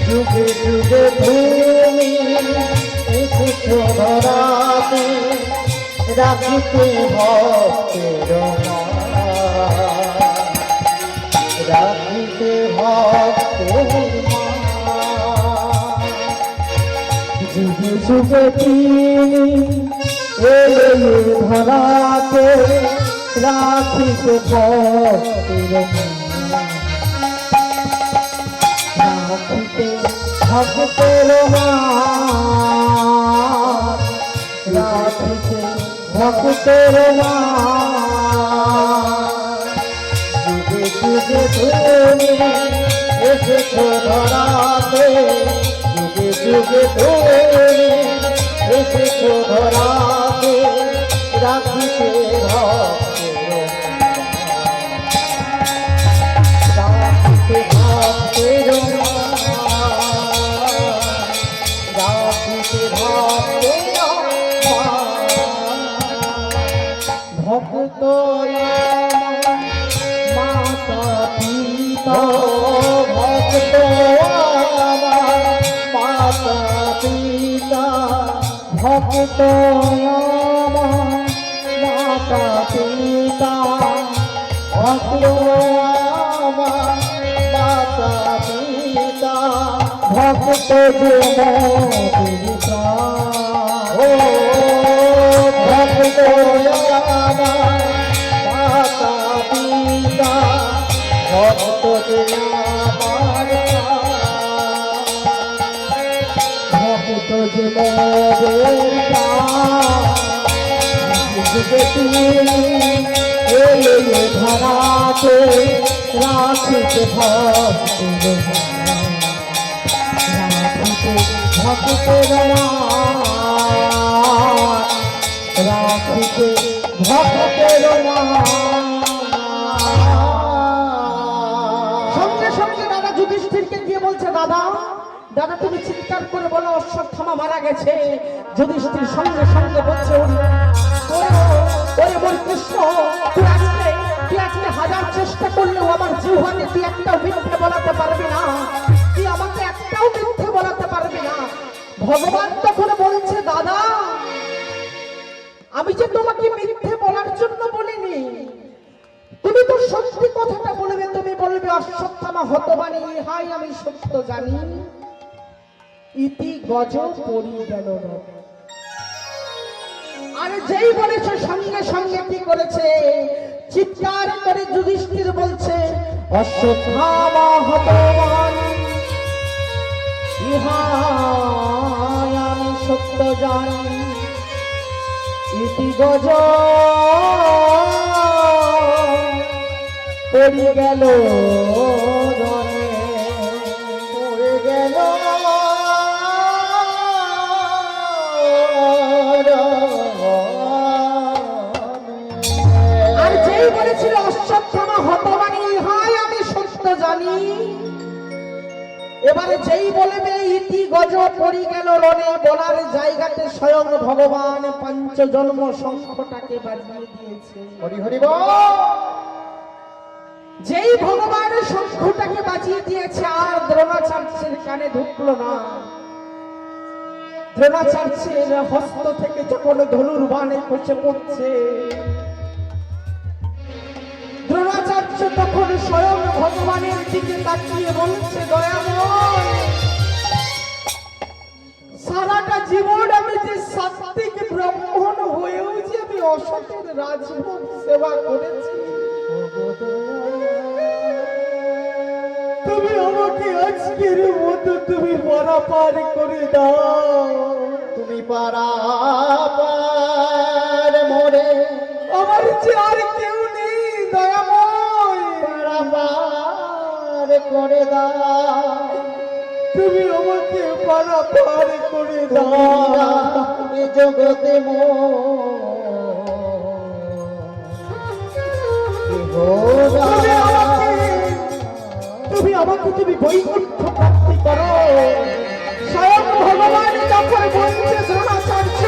যুগে যুগে তুমি এসেছো ধরাতে রাখিতে ভক্তের মান, রাখিতে ভক্তের মান। যুগে যুগে তিনি এলে ধরাতে রাখিতে ভক্তের মান, রাখিতে ভক্তের মান, রাখিতে ভক্তের মান। যুগে যুগে তুমি এসেছো ধরাতে, যুগে যুগে তুমি এসেছো ধরাতে রাখিতে ভক্তের মান, রাখিতে ভক্তের মান, রাখিতে ভক্তের মান। মাতা পিতা ভক্ত আমার মাতা পিতা ভক্ত আমার মাতা পিতা ভক্ত যে পিতা ও ভক্ত আমার মাতা পিতা ভক্ত যে আমার ভক্ত যে মোদের ধরাতে রাখিতে ভক্ত রাখিতে ভক্তের রাখিতে ভক্তের সঙ্গে সঙ্গে দাদা যুধিষ্ঠিরকে গিয়ে বলছে, দাদা দাদা তুমি চিৎকার করে বলো অশ্বত্থামা মারা গেছে। যুধিষ্ঠির সঙ্গে সঙ্গে বলছে, ওরে মোর কৃষ্ণ, তুই আজকে হাজার চেষ্টা করলেও আমার জিহ্বাতে তুই একটাও মিথ্যে বলাতে পারবি না, তুই আমাকে একটাও মিথ্যে বলাতে পারবি না। ভগবান তখন বলছে, দাদা আমি যে তোমাকে মিথ্যে বলার জন্য বলিনি, তুমি তো সত্যি কথাটা বলবে। তুমি বলবে অশ্বত্থামা হতবাণী ইহাই আমি সত্য জানি, ইতি গজ পড়ি গেল না। আর যেই বলেছে সঙ্গে সঙ্গে কি করেছে, চিৎকার করে যুধিষ্ঠির বলছে, অশ্বত্থামা হতবাণী ইহাই আমি সত্য জানি, ইতি গজ পড়ি গেল রণে, পড়ে গেল আর যেই বলেছিল অশ্বত্থামা হতবাণী ইহাই আমি সত্য জানি, এবারে যেই বলবে ইতি গজ পড়ি গেল রণে, বলার জায়গাতে স্বয়ং ভগবান পঞ্চজন্ম শঙ্খটাকে বাজিয়ে দিয়েছে। হরি হরি বল। যেই ভগবান শঙ্খটাকে বাজিয়ে দিয়েছে আর দ্রোণাচার্যের কানে ঢুকলো না। দ্রোণাচার্যের হস্ত থেকে যখন ধনুর বাণে খসে পড়ছে, দ্রোণাচার্য তখন স্বয়ং ভগবানের দিকে তাকিয়ে বলছে, দয়াময় সারাটা জীবন আমি যে সাত্বিক ব্রাহ্মণ হয়েও যে আমি অসতের রাজভোগ সেবা করেছি, তুমি আমাকে আজকের মতো তুমি পারাপার করে দাও। তুমি পারাপার মোরে, আমার যে আর কেউ নেই, দয়াময় পারাপার করে দাও। তুমি আমাকে পারাপার করে দাও। এ জগতে তুমি আমাকে তুমি বৈকুণ্ঠ প্রাপ্তি করো। স্বয়ং ভগবান যখন বলছে, দ্রোণাচার্য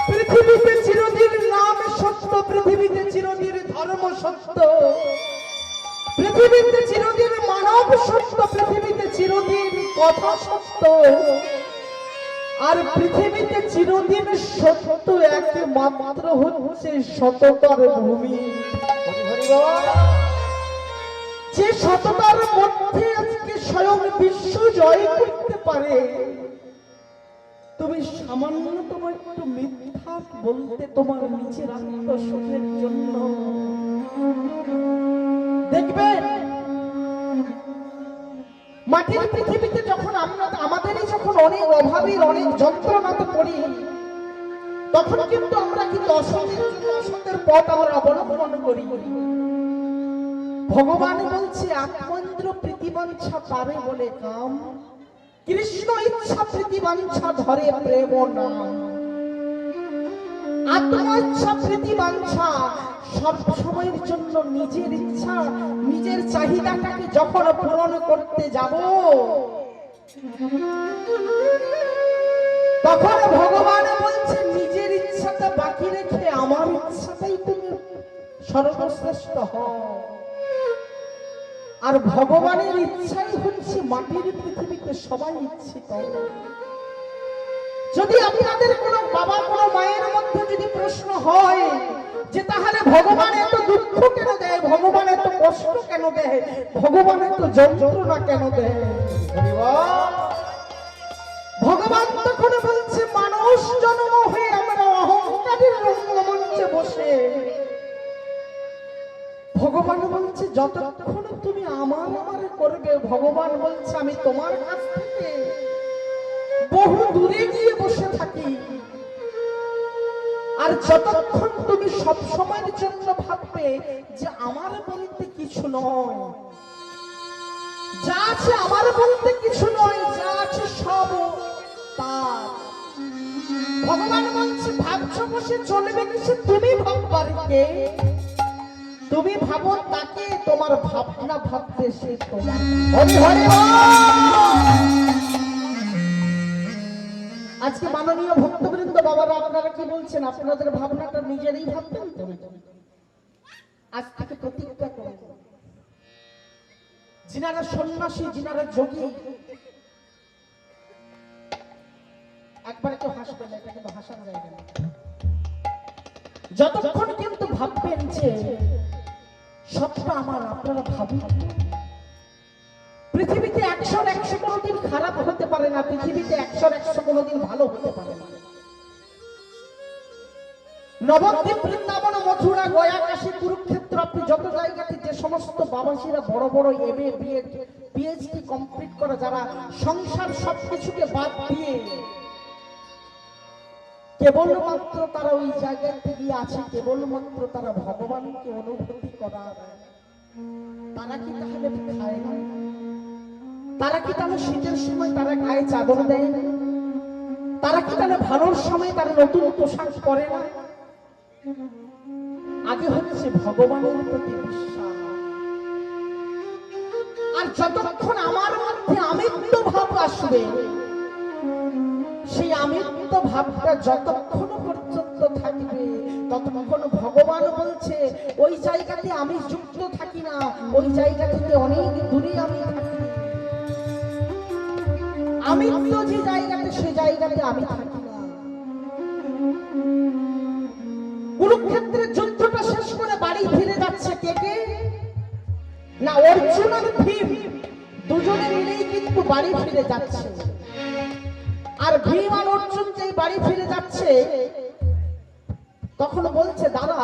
পৃথিবীতে চিরদিন নাম সত্য, পৃথিবীতে চিরদিন ধর্ম সত্য, পৃথিবীতে চিরদিন মানব সত্য, পৃথিবীতে চিরদিন কথা সত্য, আর পৃথিবীতে চিরদিন সত্য একমাত্র হচ্ছে সততার ভূমি। যে সততার মধ্যে আজকে স্বয়ং বিশ্ব জয় করতে পারে, তুমি সামান্যতম একটু মিথ্যা বলতে তোমার নিজের আত্মসুখের জন্য, দেখবেন মাটির পৃথিবীতে যখন আমরা আমাদেরই যখন অনেক অভাবের অনেক যন্ত্রণাতে পড়ি, তখন কিন্তু আমরা কিন্তু অসতের পথ আমরা অবলম্বন করি। ভগবান বলছে, আত্মেন্দ্র প্রীতিবাঞ্ছা পাবে বলে কাম, কৃষ্ণ ইচ্ছা প্রীতিবাঞ্ছা ধরে প্রেম নাম। আত্মইচ্ছা প্রীতিবাঞ্ছা সব সময়ের জন্য নিজের ইচ্ছা নিজের চাহিদাটাকে যখন পূরণ করতে যাব, তখন ভগবান বলছে নিজের ইচ্ছাটা বাকি রেখে আমার ইচ্ছাটাই তুমি সর্বশ্রেষ্ঠ হও। আর ভগবানের ইচ্ছাই হচ্ছে মাটির পৃথিবীতে সবাই ইচ্ছিত। যদি আপনাদের কোনো বাবা কোনো মায়ের মধ্যে যদি প্রশ্ন হয় যে তাহলে ভগবান এত দুঃখ কেন দেয়, ভগবান এত কষ্ট কেন দেয়, ভগবান এত যন্ত্রণা কেন দেয়, ভগবান তখন বলছে মানুষ জন্ম হয়ে আমরা অহংকারের রঙ্গমঞ্চে বসে ভগবান বলছে যতক্ষণ তুমি আমার করবে, ভগবান বলছে আমি তোমার কাছ থেকে বহু দূরে গিয়ে বসে থাকি। আর যতক্ষণ তুমি সব সময়ের জন্য ভাববে যে আমার বলতে কিছু নয়, যা আছে আমার বলতে কিছু নয়, যা আছে সব তার। ভগবান বলছে ভাবছো বসে চলবে কিছু, তুমি ভাববার কে? তুমি ভাবো তাকে, তোমার ভাবনা ভাবতে সে তোমার। হরি হরি বল। আজকে মাননীয় ভক্তবৃন্দ বাবারা আপনারা কি বলছেন? আপনাদের ভাবনাটা নিজেরই ভাববেন তো। আজ থেকে প্রতিজ্ঞা করেন, যিনারা সন্ন্যাসী, যিনারা যোগী, একবার একটু হাসবেন, এটা কিন্তু হাসার জায়গা না। যতক্ষণ কিন্তু ভাববেন যে সবটা আমার, আপনারা ভাবুন পৃথিবীতে 100 কোনোদিন খারাপ হতে পারে না, পৃথিবীতে 100 কোনোদিন ভালো হতে পারে না। নবদ্বীপ, বৃন্দাবন, মথুরা, গয়া, কাশী, কুরুক্ষেত্র, আপনি যত জায়গাতে যে সমস্ত বাবাসীরা বড় বড় MA, BEd, PhD কমপ্লিট করা, যারা সংসার সবকিছুকে বাদ দিয়ে কেবলমাত্র তারা ওই জায়গাতে গিয়ে আছে, কেবলমাত্র তারা ভগবানকে অনুভূতি করার, তারা কি তাহলে খায় না? তারা কি তাহলে শীতের সময় তারা গায়ে চাদর দেয় না? তারা কি তাহলে ভালোর সময় তারা নতুন পোশাক পরে না? আগে হচ্ছে ভগবানের প্রতি বিশ্বাস। আর যতক্ষণ আমার মধ্যে আমিত্ব ভাব আসবে, সেই আমিত্ব ভাবটা যতক্ষণ পর্যন্ত থাকবে, ততক্ষণ ভগবান বলছে ওই জায়গাতে আমি যুক্ত থাকি না, ওই জায়গা থেকে অনেক দূরে আমি থাকি। আমিত্ব যে জায়গাতে, সে জায়গাতে আমি থাকি না। কুরুক্ষেত্রের যুদ্ধটা শেষ করে বাড়ি ফিরে যাচ্ছে কে কে? না, অর্জুন আর ভীম দুজনে মিলেই কিন্তু বাড়ি ফিরে যাচ্ছে। আর ভীম আর অর্জুন যেই বাড়ি ফিরে যাচ্ছে, তখন বলছে দাদা,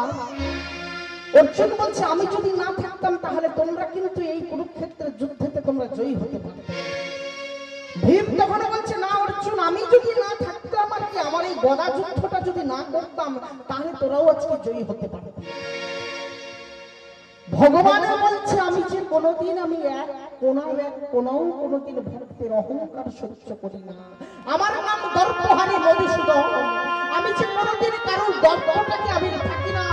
অর্জুন বলছে আমি যদি না থাকতাম তাহলে তোমরা কিন্তু এই কুরুক্ষেত্রের যুদ্ধেতে তোমরা জয়ী হতে পারতে। ভীম তখন বলছে না অর্জুন, আমি যদি না থাকতাম আর কি, আমার এই গদা যুদ্ধটা যদি না করতাম তাহলে তোরাও আজকে জয়ী হতে পারতি। ভগবান বলছে আমি যে কোনোদিন আমি কোনোদিন ভক্তের অহংকার সহ্য করি না। আমার নাম দর্পহারী মধুসূদন। আমি যে কোনোদিন কারোর দর্পটাকে আমি থাকি না,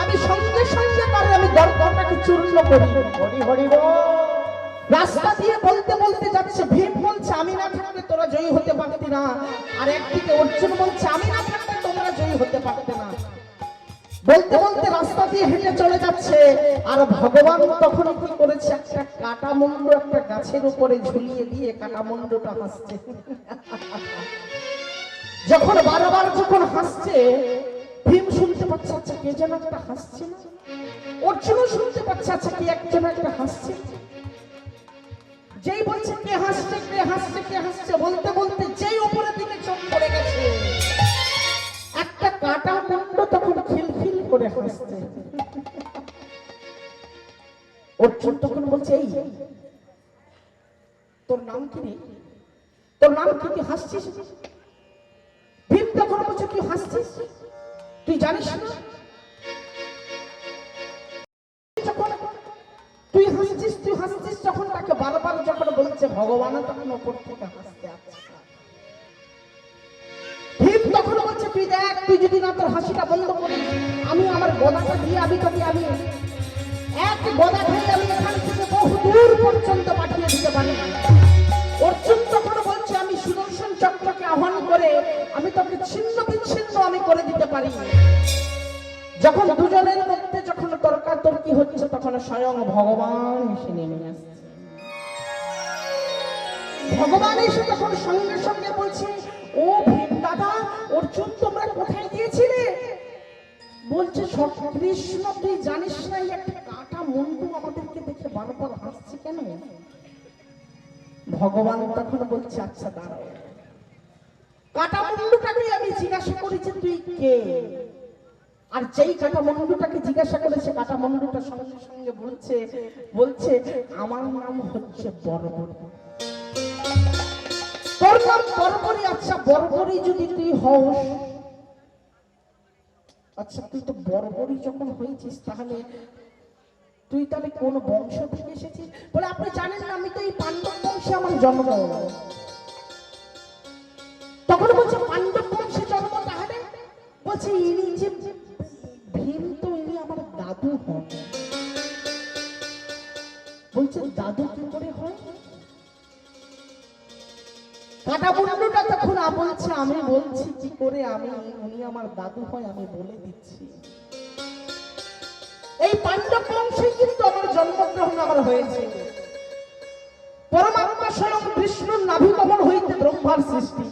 আমি সঙ্গে সঙ্গে পারে আমি দর্পটাকে চূর্ণ করি। হরি হরি বল। রাস্তা দিয়ে বলতে বলতে যাচ্ছে, ভীম বলছে আমি না থাকলে তোরা জয়ী হতে পারতি না, আর একদিকে অর্জুন বলছে আমি না থাকলে তোমরা জয়ী হতে পারতে না। বলতে বলতে রাস্তা দিয়ে হেঁটে চলে যাচ্ছে, আর ভগবান তখন কি করেছে, একটা কাটা মুন্ড একটা গাছের উপরে ঝুলিয়ে দিয়ে কাটা মুন্ডটা হাসছে। যখন বারবার যখন হাসছে, ভীম শুনতে পাচ্ছে আচ্ছা কে যেন একটা হাসছে না, অর্জুনও শুনতে পাচ্ছে আচ্ছা কে একজন একটা হাসছে। যেই বলছে কে হাসছে কে হাসছে কে হাসছে, বলতে বলতে যেই উপরের দিকে চোখ পড়ে গেছে, একটা কাটা মুন্ড তখন খিলখিল করে হাসছে। অর্জুন তখন বলছে এই তোর নাম কি রে, তোর নাম কি, তুই হাসছিস? ভীম তখন বলছে তুই হাসছিস, তুই জানিস না তুই হাসছিস তুই হাসছিস। যখন তাকে বারবার যখন বলছে ভগবান তখন ওপর থেকে হাসতে আছে। ভীম তখন বলছে তুই দেখ, তুই যদি না তোর হাসিটা বন্ধ করিস, আমি আমার গদাটা দিয়ে আমি এক গদা খেয়ে আমি এখান থেকে বহু দূর পর্যন্ত পাঠিয়ে দিতে পারি। অর্জুন তখন বলছে আমি সুদর্শন চক্রকে আহ্বান করে আমি তোকে ছিন্ন বিচ্ছিন্ন আমি করে দিতে পারি। যখন দুজনের মধ্যে যখন তর্কাতর্কি কি হচ্ছে তখন স্বয়ং ভগবান এসে নেমে আসছে। ভগবান এসে তখন সঙ্গে সঙ্গে বলছে, ও ভীম দাদা, অর্জুন তোমরা কোথায় গিয়েছিলে? বলছে, কৃষ্ণ তুই জানিস না এই একটা কাটা মুন্ডু আমাদেরকে দেখে বারবার হাসছে কেন? ভগবান তখন বলছে, আচ্ছা দাঁড়াও, কাটা মুন্ডুটাকে আমি জিজ্ঞাসা করেছি তুই কে? আর যেই কাটা মুন্ডুটাকে জিজ্ঞাসা করেছে, কাটা মুন্ডুটা সঙ্গে সঙ্গে বলছে আমার নাম হচ্ছে বর্বরী। তোর নাম বর্বরী? আচ্ছা বর্বরী যদি তুই হস, আচ্ছা তুই তো বর্বরী যখন হয়েছিস তাহলে তুই তাহলে কোন বংশ থেকে এসেছিস? বলে, আপনি জানেন না আমি তো এই পাণ্ডব বংশে আমার জন্ম। তখন বলছে, পাণ্ডব বংশে জন্ম? তাহলে বলছে, ইনি যে ভীম তো ইনি আমার দাদু হন। বলছে, দাদু কি করে হয়? কাটা মুন্ডুটা তখন বলছে, আমি বলছি কি করে উনি আমার দাদু হয় আমি বলে দিচ্ছি। এই পাণ্ডব বংশে কিন্তু আমার জন্মগ্রহণ আমার হয়েছে। পরমাত্মা স্বয়ং বিষ্ণুর নাভি কমল হইতে ব্রহ্মার সৃষ্টি।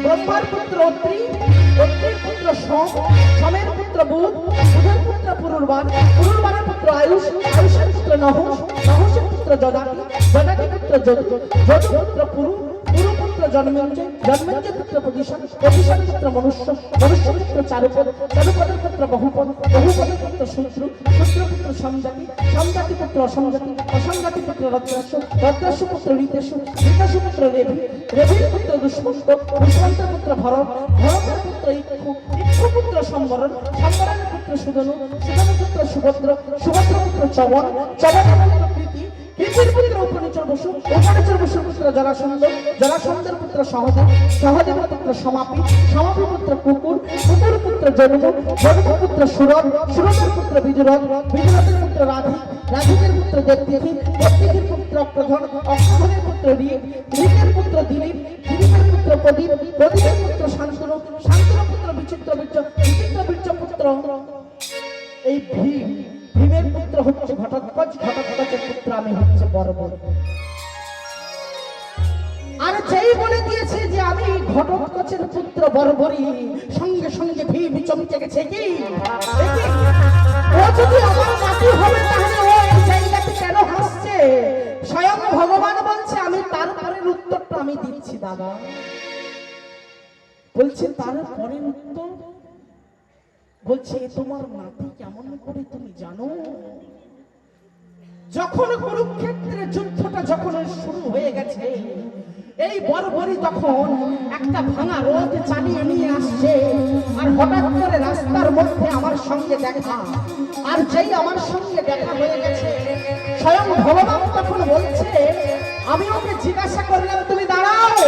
ব্রহ্মার পুত্র অত্রি, অত্রির পুত্র সোম, সোমের পুত্র বুধ, বুধের পুত্র পুরুরবান, পুরুরবানের পুত্র আয়ুষ, আয়ুষের পুত্র নহুষ, নহুষের পুত্র যজাতি, যজাতি পুত্র যদু, যদু পুত্র পুরু, পুরু পুত্র জন্মেঞ্জয়, জন্মেঞ্জয় পুত্র প্রতিশন, প্রতিশন পুত্র মনুষ্য, মনুষ্য পুত্র চারুপদ, চারুপদের পুত্র বহুপদ, বহুপদের পুত্র শূদ্র, শূদ্র পুত্র সমজাতি, সমজাতি পুত্র অসমজাতি, অসমজাতি পুত্র রদ্রাস্য, রদ্রাস্য পুত্র ঋতেশু, ঋতেশু পুত্র রেবী, রেবীর পুত্র দুষ্মন্ত, দুষ্মন্তের পুত্র ভরত, ভরতের পুত্র ইক্ষু, ইক্ষু পুত্র সম্বরণ, সম্বরণের পুত্র সুধনু, সুধনু পুত্র সুভদ্র, সুভদ্র পুত্র চবন, চবনের পুত্র প্রীতি, প্রীতির পুত্র উপনিচর বসু, উপনিচর বসুর পুত্র জরাসন্ধ, জরাসন্ধের পুত্র সহদেব, সহদেবের পুত্র সমাপি, সমাপি পুত্র কুকুর, কুকুর পুত্র জন্মু, জন্মু পুত্র সুরভ, সুরভের পুত্র বিদুরথ, বিদুরথের পুত্র রাধি, রাধিকের পুত্র দেবদেবী, দেবদেবীর পুত্র অক্রধন, অক্রধনের পুত্র ঋক, ঋকের পুত্র দিলীপ, দিলীপের পুত্র প্রদীপ, প্রদীপের পুত্র শান্তনু, শান্তনু পুত্র বিচিত্র বীর্য, বিচিত্র বীর্য পুত্র এই ভীম, ভীমের পুত্র হচ্ছে ঘটোৎকচ, ঘটোৎকচের পুত্র আমি হচ্ছে বর্বরী। আর যেই বলে দিয়েছে যে আমি ঘটোৎকচের পুত্র বর্বরী, সঙ্গে সঙ্গে ভীম চমকে গেছে। কি ও যদি আমার নাতি হবে তাহলে ও এই জায়গাতে কেন হাসছে? স্বয়ং ভগবান বলছে, আমি তারপরের উত্তরটা আমি দিচ্ছি দাদা। বলছে তারপরের উত্তর? বলছে তোমার নাতি কেমন করে তুমি জানো? যখন কুরুক্ষেত্রের যুদ্ধটা যখন শুরু হয়ে গেছে, এই বর্বরী তখন একটা ভাঙা রথ চালিয়ে নিয়ে আসছে। আর হঠাৎ করে রাস্তার মধ্যে আমার সঙ্গে দেখা, আর যেই আমার সঙ্গে দেখা হয়ে গেছে, স্বয়ং ভগবান তখন বলছে, আমি ওকে জিজ্ঞাসা করলাম তুমি দাঁড়াও,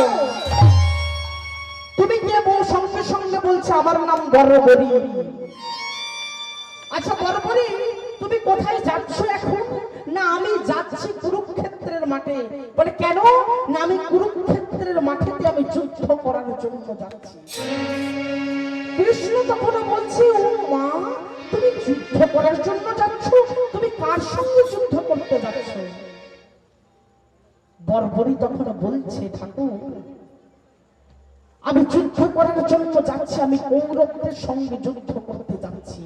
তুমি কে? বউ সঙ্গে সঙ্গে বলছে আমার নাম বর্বরী। আচ্ছা বর্বরী, তুমি কোথায় যাচ্ছ এখন? না আমি যাচ্ছি কুরুক্ষেত্রের মাঠে। বলে কেন? না আমি কুরুক্ষেত্রের মাঠেতে আমি যুদ্ধ করার জন্য যাচ্ছি। কৃষ্ণ তখন বলছে, ও মা, তুমি যুদ্ধ করার জন্য যাচ্ছ? তুমি কার সঙ্গে যুদ্ধ করতে যাচ্ছ? বর্বরী তখন বলছে, ঠাকুর আমি যুদ্ধ করার জন্য যাচ্ছি, আমি কৌরবদের সঙ্গে যুদ্ধ করতে যাচ্ছি।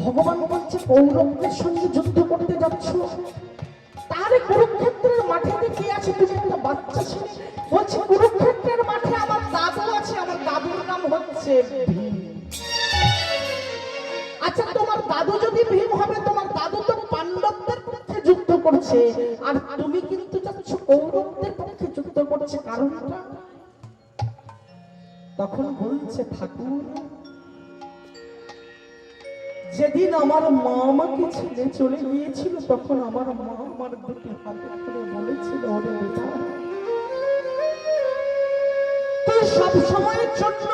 ভগবান বলছে, কৌরবদের সঙ্গে যুদ্ধ করতে যাচ্ছ? তাহলে কুরুক্ষেত্রের মাঠে কে আছে? তুমি একটা বাচ্চা ছেলে। বলছে কুরুক্ষেত্রের মাঠে আমার দাদু আছে, আমার দাদুর নাম হচ্ছে ভীম। আচ্ছা তোমার দাদু যদি ভীম হবে, তোমার দাদু তো পাণ্ডবদের পক্ষে যুদ্ধ করছে, আর তুমি কিন্তু যাচ্ছ কৌরবদের পক্ষে যুদ্ধ করছে, কারণটা? তখন বলছে, ঠাকুর যেদিন আমার মা আমাকে ছেড়ে চলে গিয়েছিল, তখন আমার মা আমার দুটি হাতে করে বলেছিল, ওরে বেটা, তুই সব সময়ের জন্য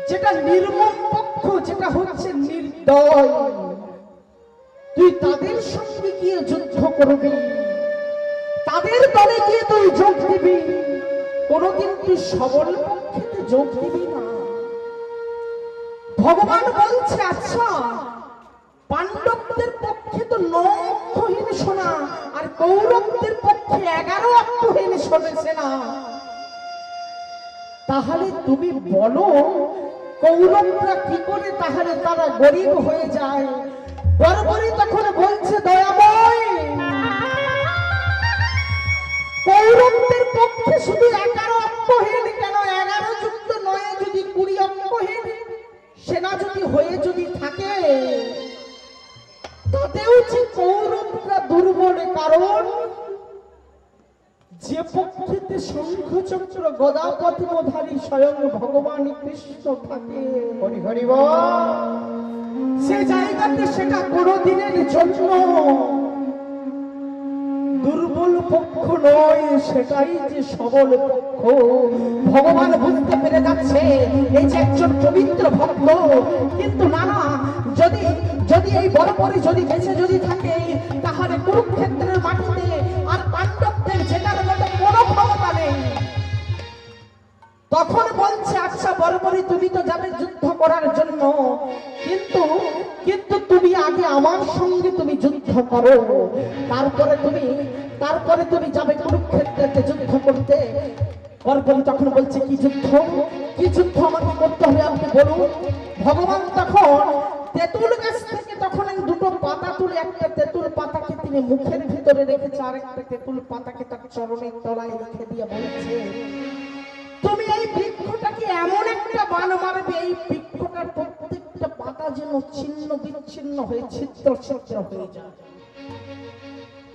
যেটা নির্মম পক্ষ, যেটা হচ্ছে নির্দয়, তুই তাদের সঙ্গে গিয়ে যুদ্ধ করবি, তাদের দলে গিয়ে তুই যোগ দিবি, কোনদিন তুই সবল পক্ষে যোগ দিবি না। ভগবান বলছে আচ্ছা পাণ্ডবদের পক্ষে তো 9 অক্ষহীন সোনা আর কৌরবদের পক্ষে 11 অক্ষহীন সেনা, তাহলে তুমি বলো কৌরবরা কি করে তাহলে তারা গরিব হয়ে যায়? বর্বরী তখন বলছে দয়াময়, কৌরবদের পক্ষে শুধু 11 অক্ষহীন কেন, 11 যুক্ত 9 যদি 20 অক্ষহীন সেনা যদি হয়ে যদি থাকে, তাতেও যে কৌরবরা দুর্বল, কারণ যে পক্ষেতে শঙ্খ চক্র গদা পদ্মধারী স্বয়ং ভগবান কৃষ্ণ থাকে, সে জায়গাতে সেটা কোনদিনের জন্য দুর্বল পক্ষ নয়, সেটাই যে সবল পক্ষ। ভগবান বুঝতে পেরে যাচ্ছে এই যে একজন পবিত্র ভক্ত, কিন্তু না না, যদি যদি এই বর্বরী যদি বেঁচে যদি থাকে তাহলে কুরুক্ষেত্রের মাটিতে আর পাণ্ডবদের জেতার মতো কোনো ক্ষমতা নেই। তখন বলছে আচ্ছা বর্বরী তুমি তো যাবে যুদ্ধ করার জন্য, কিন্তু কিন্তু তুমি আগে আমার সঙ্গে তুমি যুদ্ধ করো, তারপরে তুমি যাবে কুরুক্ষেত্রে যুদ্ধ করতে। বর্বরী তখন বলছে কি যুদ্ধ আমাকে করতে হবে আপনি বলুন। ভগবান তখন তেঁতুল গাছ থেকে তখন দুটো পাতা তুলে একটা তেঁতুল পাতাকে তিনি মুখের ভিতরে রেখেছে, আর একটা তেঁতুল পাতাকে তার চরণের তলায় রেখে দিয়ে বলছে তুমি এই বৃক্ষটাকে এমন একটা বান মারবে এই বৃক্ষটার প্রত্যেকটা পাতা যেন ছিন্ন বিচ্ছিন্ন হয়ে ছিদ্র ছিদ্র হয়ে যায়।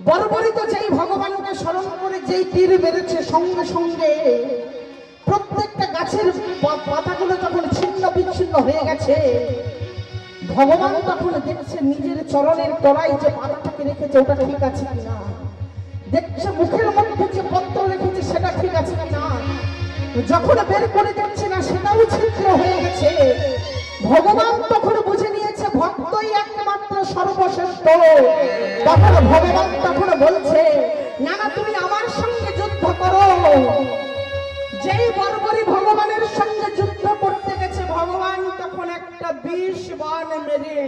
বর্বরী তো যেই ভগবানকে স্মরণ করে যেই তীর মেরেছে সঙ্গে সঙ্গে প্রত্যেকটা গাছের পাতাগুলো যখন ছিন্ন বিচ্ছিন্ন হয়ে গেছে, ভগবান তখন দেখছে নিজের চরণের তলায় যে পাতাটাকে রেখেছে ওটা ঠিক আছে কিনা, দেখছে মুখের মধ্যে যে পত্র রেখেছে সেটা ঠিক আছে কিনা, যখন বের করে দিচ্ছে না সেটাও ছিদ্র হয়ে গেছে। ভগবান তখন বুঝে নিয়েছে ভক্তই একমাত্র সর্বশ্রেষ্ঠ। তখন ভগবান তখন বলছে না না তুমি আমার সঙ্গে যুদ্ধ করো। যেই বর্বরী ভগবানের সঙ্গে যুদ্ধ করতে গেছে, ভগবান তখন একটা 20 বাণ মেরে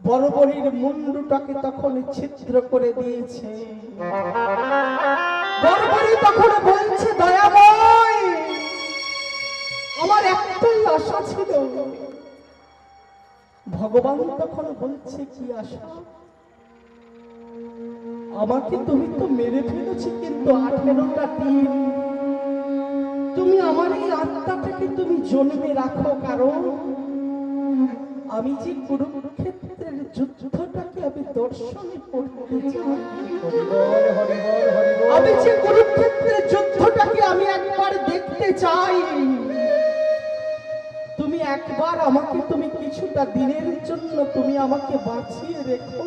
বর্বরীর মুন্ডুটাকে তখন ছিদ্র করে দিয়েছে। বর্বরী তখন বলছে দয়াময় আমার একটাই আশা ছিল। ভগবান তখন বলছে কি আশা? আমাকে তুমি তো মেরে ফেলেছি, কিন্তু 18টা দিন তুমি আমার এই আত্মাটাকে তুমি জন্মে রাখো, কারণ আমি যে কুরুক্ষেত্রের যুদ্ধটাকে আমি দর্শনে করতে চাই। আমি যে কুরুক্ষেত্রের যুদ্ধটাকে আমি একবার দেখতে চাই। তুমি একবার আমাকে তুমি কিছুটা দিনের জন্য তুমি আমাকে বাঁচিয়ে রেখো।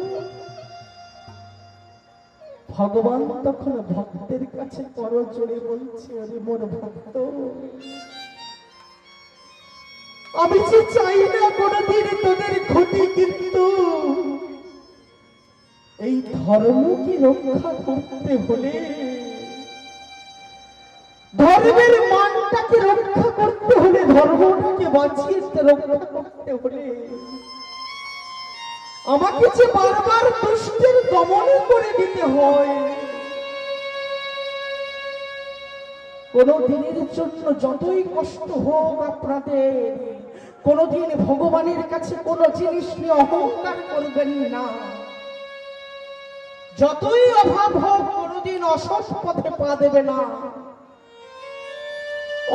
ভগবান তখন ভক্তের কাছে করজোড়ে বলছে আরে মোর ভক্ত, আমি যে চাই না কোনদিন তোদের ক্ষতি, কিন্তু এই ধর্মকে রক্ষা করতে হলে, ধর্মের মানটাকে রক্ষা করতে হলে, ধর্মটাকে বাঁচিয়ে রক্ষা করতে হলে আমাকে যে বারবার দুষ্টের দমন করে দিতে হয়। কোন দিনের জন্য যতই কষ্ট হোক আপনাদের, কোনদিন ভগবানের কাছে কোন জিনিস নিয়ে অহংকার করবেন না। যতই অভাব হোক কোনদিন অসৎ পথে পা দেবে না।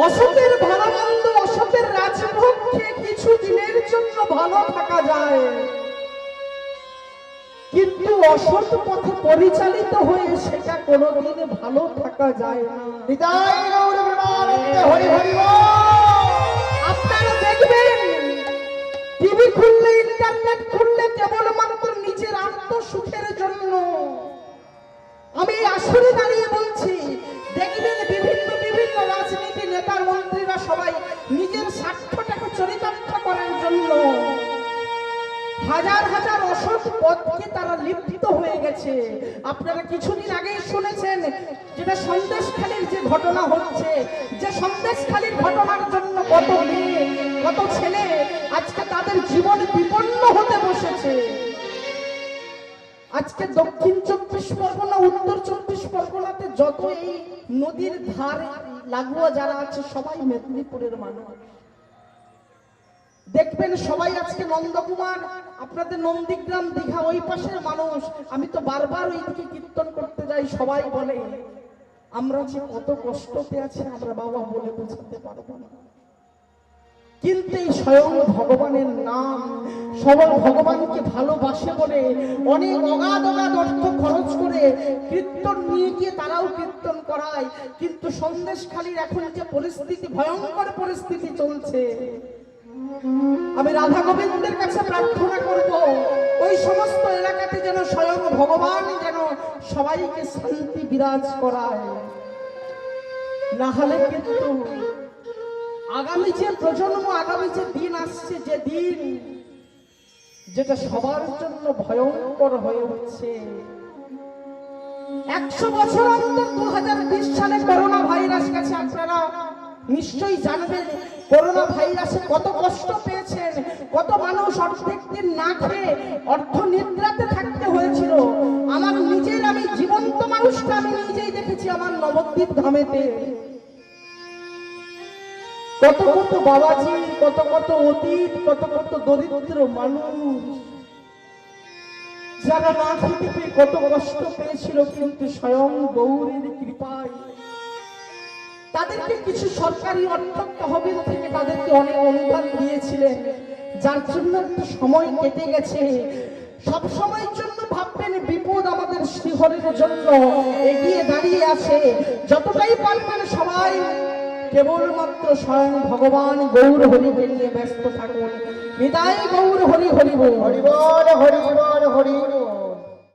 অসতের ভালোমন্দ, অসতের রাজভোগে কিছু দিনের জন্য ভালো থাকা যায়, কিন্তু অসৎ পথে পরিচালিত হয়ে সেটা কোনদিন ভালো থাকা যায় না। আপনারা দেখবেন টিভি খুললে, ইন্টারনেট খুললে কেবলমাত্র নিজের আত্মসুখের জন্য, আমি আসলে দাঁড়িয়ে বলছি, দেখবেন বিভিন্ন বিভিন্ন রাজনীতি নেতা মন্ত্রীরা সবাই নিজের স্বার্থটাকে চরিতার্থ করার জন্য হাজার হাজার অসৎ পথকে তারা লিপ্ত হয়ে গেছে। আপনারা কিছুদিন আগেই শুনেছেন যেটা সন্দেশখালীর যে ঘটনা হচ্ছে, যে সন্দেশখালীর ঘটনার জন্য কত মেয়ে কত ছেলে আজকে তাদের জীবন বিপন্ন হতে বসেছে। আজকে দক্ষিণ 24 পরগনা, উত্তর 24 পরগনাতে যত এই নদীর ধার লাগোয়া যারা আছে সবাই মেদিনীপুরের মানুষ। দেখবেন সবাই আজকে নন্দকুমার, আপনাদের নন্দীগ্রাম, দীঘা ওই পাশের মানুষ। আমি তো বারবার ওইদিকে কীর্তন করতে যাই, সবাই বলে আমরা যে কত কষ্টতে আছি আমরা বাবা বলে বোঝাতে পারবো না। কিন্তু এই স্বয়ং ভগবানের নাম, সবাই ভগবানকে ভালোবাসে বলে অনেক অগাধ অগাধ অর্থ খরচ করে কীর্তন নিয়ে গিয়ে তারাও কীর্তন করায়। কিন্তু সন্দেশখালীর এখন যে পরিস্থিতি, ভয়ঙ্কর পরিস্থিতি চলছে, আমি রাধা গোবিন্দের কাছে প্রার্থনা করব ওই সমস্ত এলাকাতে যেন স্বয়ং ভগবান যেন সবাইকে শান্তি বিরাজ করায়। না হলে কিন্তু আগামী যে প্রজন্ম, আগামী যে দিন আসছে, যে দিন যেটা সবার জন্য ভয়ঙ্কর হয়ে উঠছে। 100 বছর অন্তর 2020 সালে করোনা ভাইরাস গেছে। আপনারা নিশ্চয়ই জানবেন করোনা ভাইরাসে কত কষ্ট পেয়েছেন, কত মানুষ অর্ধেক দিন না খেয়ে অর্থ নিদ্রাতে থাকতে হয়েছিল। আমার নিজের, আমি জীবন্ত মানুষটা আমি নিজেই দেখেছি আমার নবদ্বীপ ধামেতে। কত কত বাবাজি, কত কত অতীত, কত কত দরিদ্র মানুষ যারা না খেতে পেয়ে কত কষ্ট পেয়েছিল, কিন্তু স্বয়ং গৌরীর কৃপায় তাদেরকে কিছু সরকারি অর্থ তহবিল থেকে তাদেরকে অনেক অনুদান দিয়েছিলেন, যার জন্য একটা সময় কেটে গেছে। সব সময়ের জন্য ভাববেন বিপদ আমাদের শ্রীহরির জন্য এগিয়ে দাঁড়িয়ে আছে। যতটাই পারবেন সবাই কেবলমাত্র স্বয়ং ভগবান গৌর হরিকে নিয়ে ব্যস্ত থাকুন। বিদায় গৌর হরি হরি বল, হরি বল, হরি বল, হরি বল।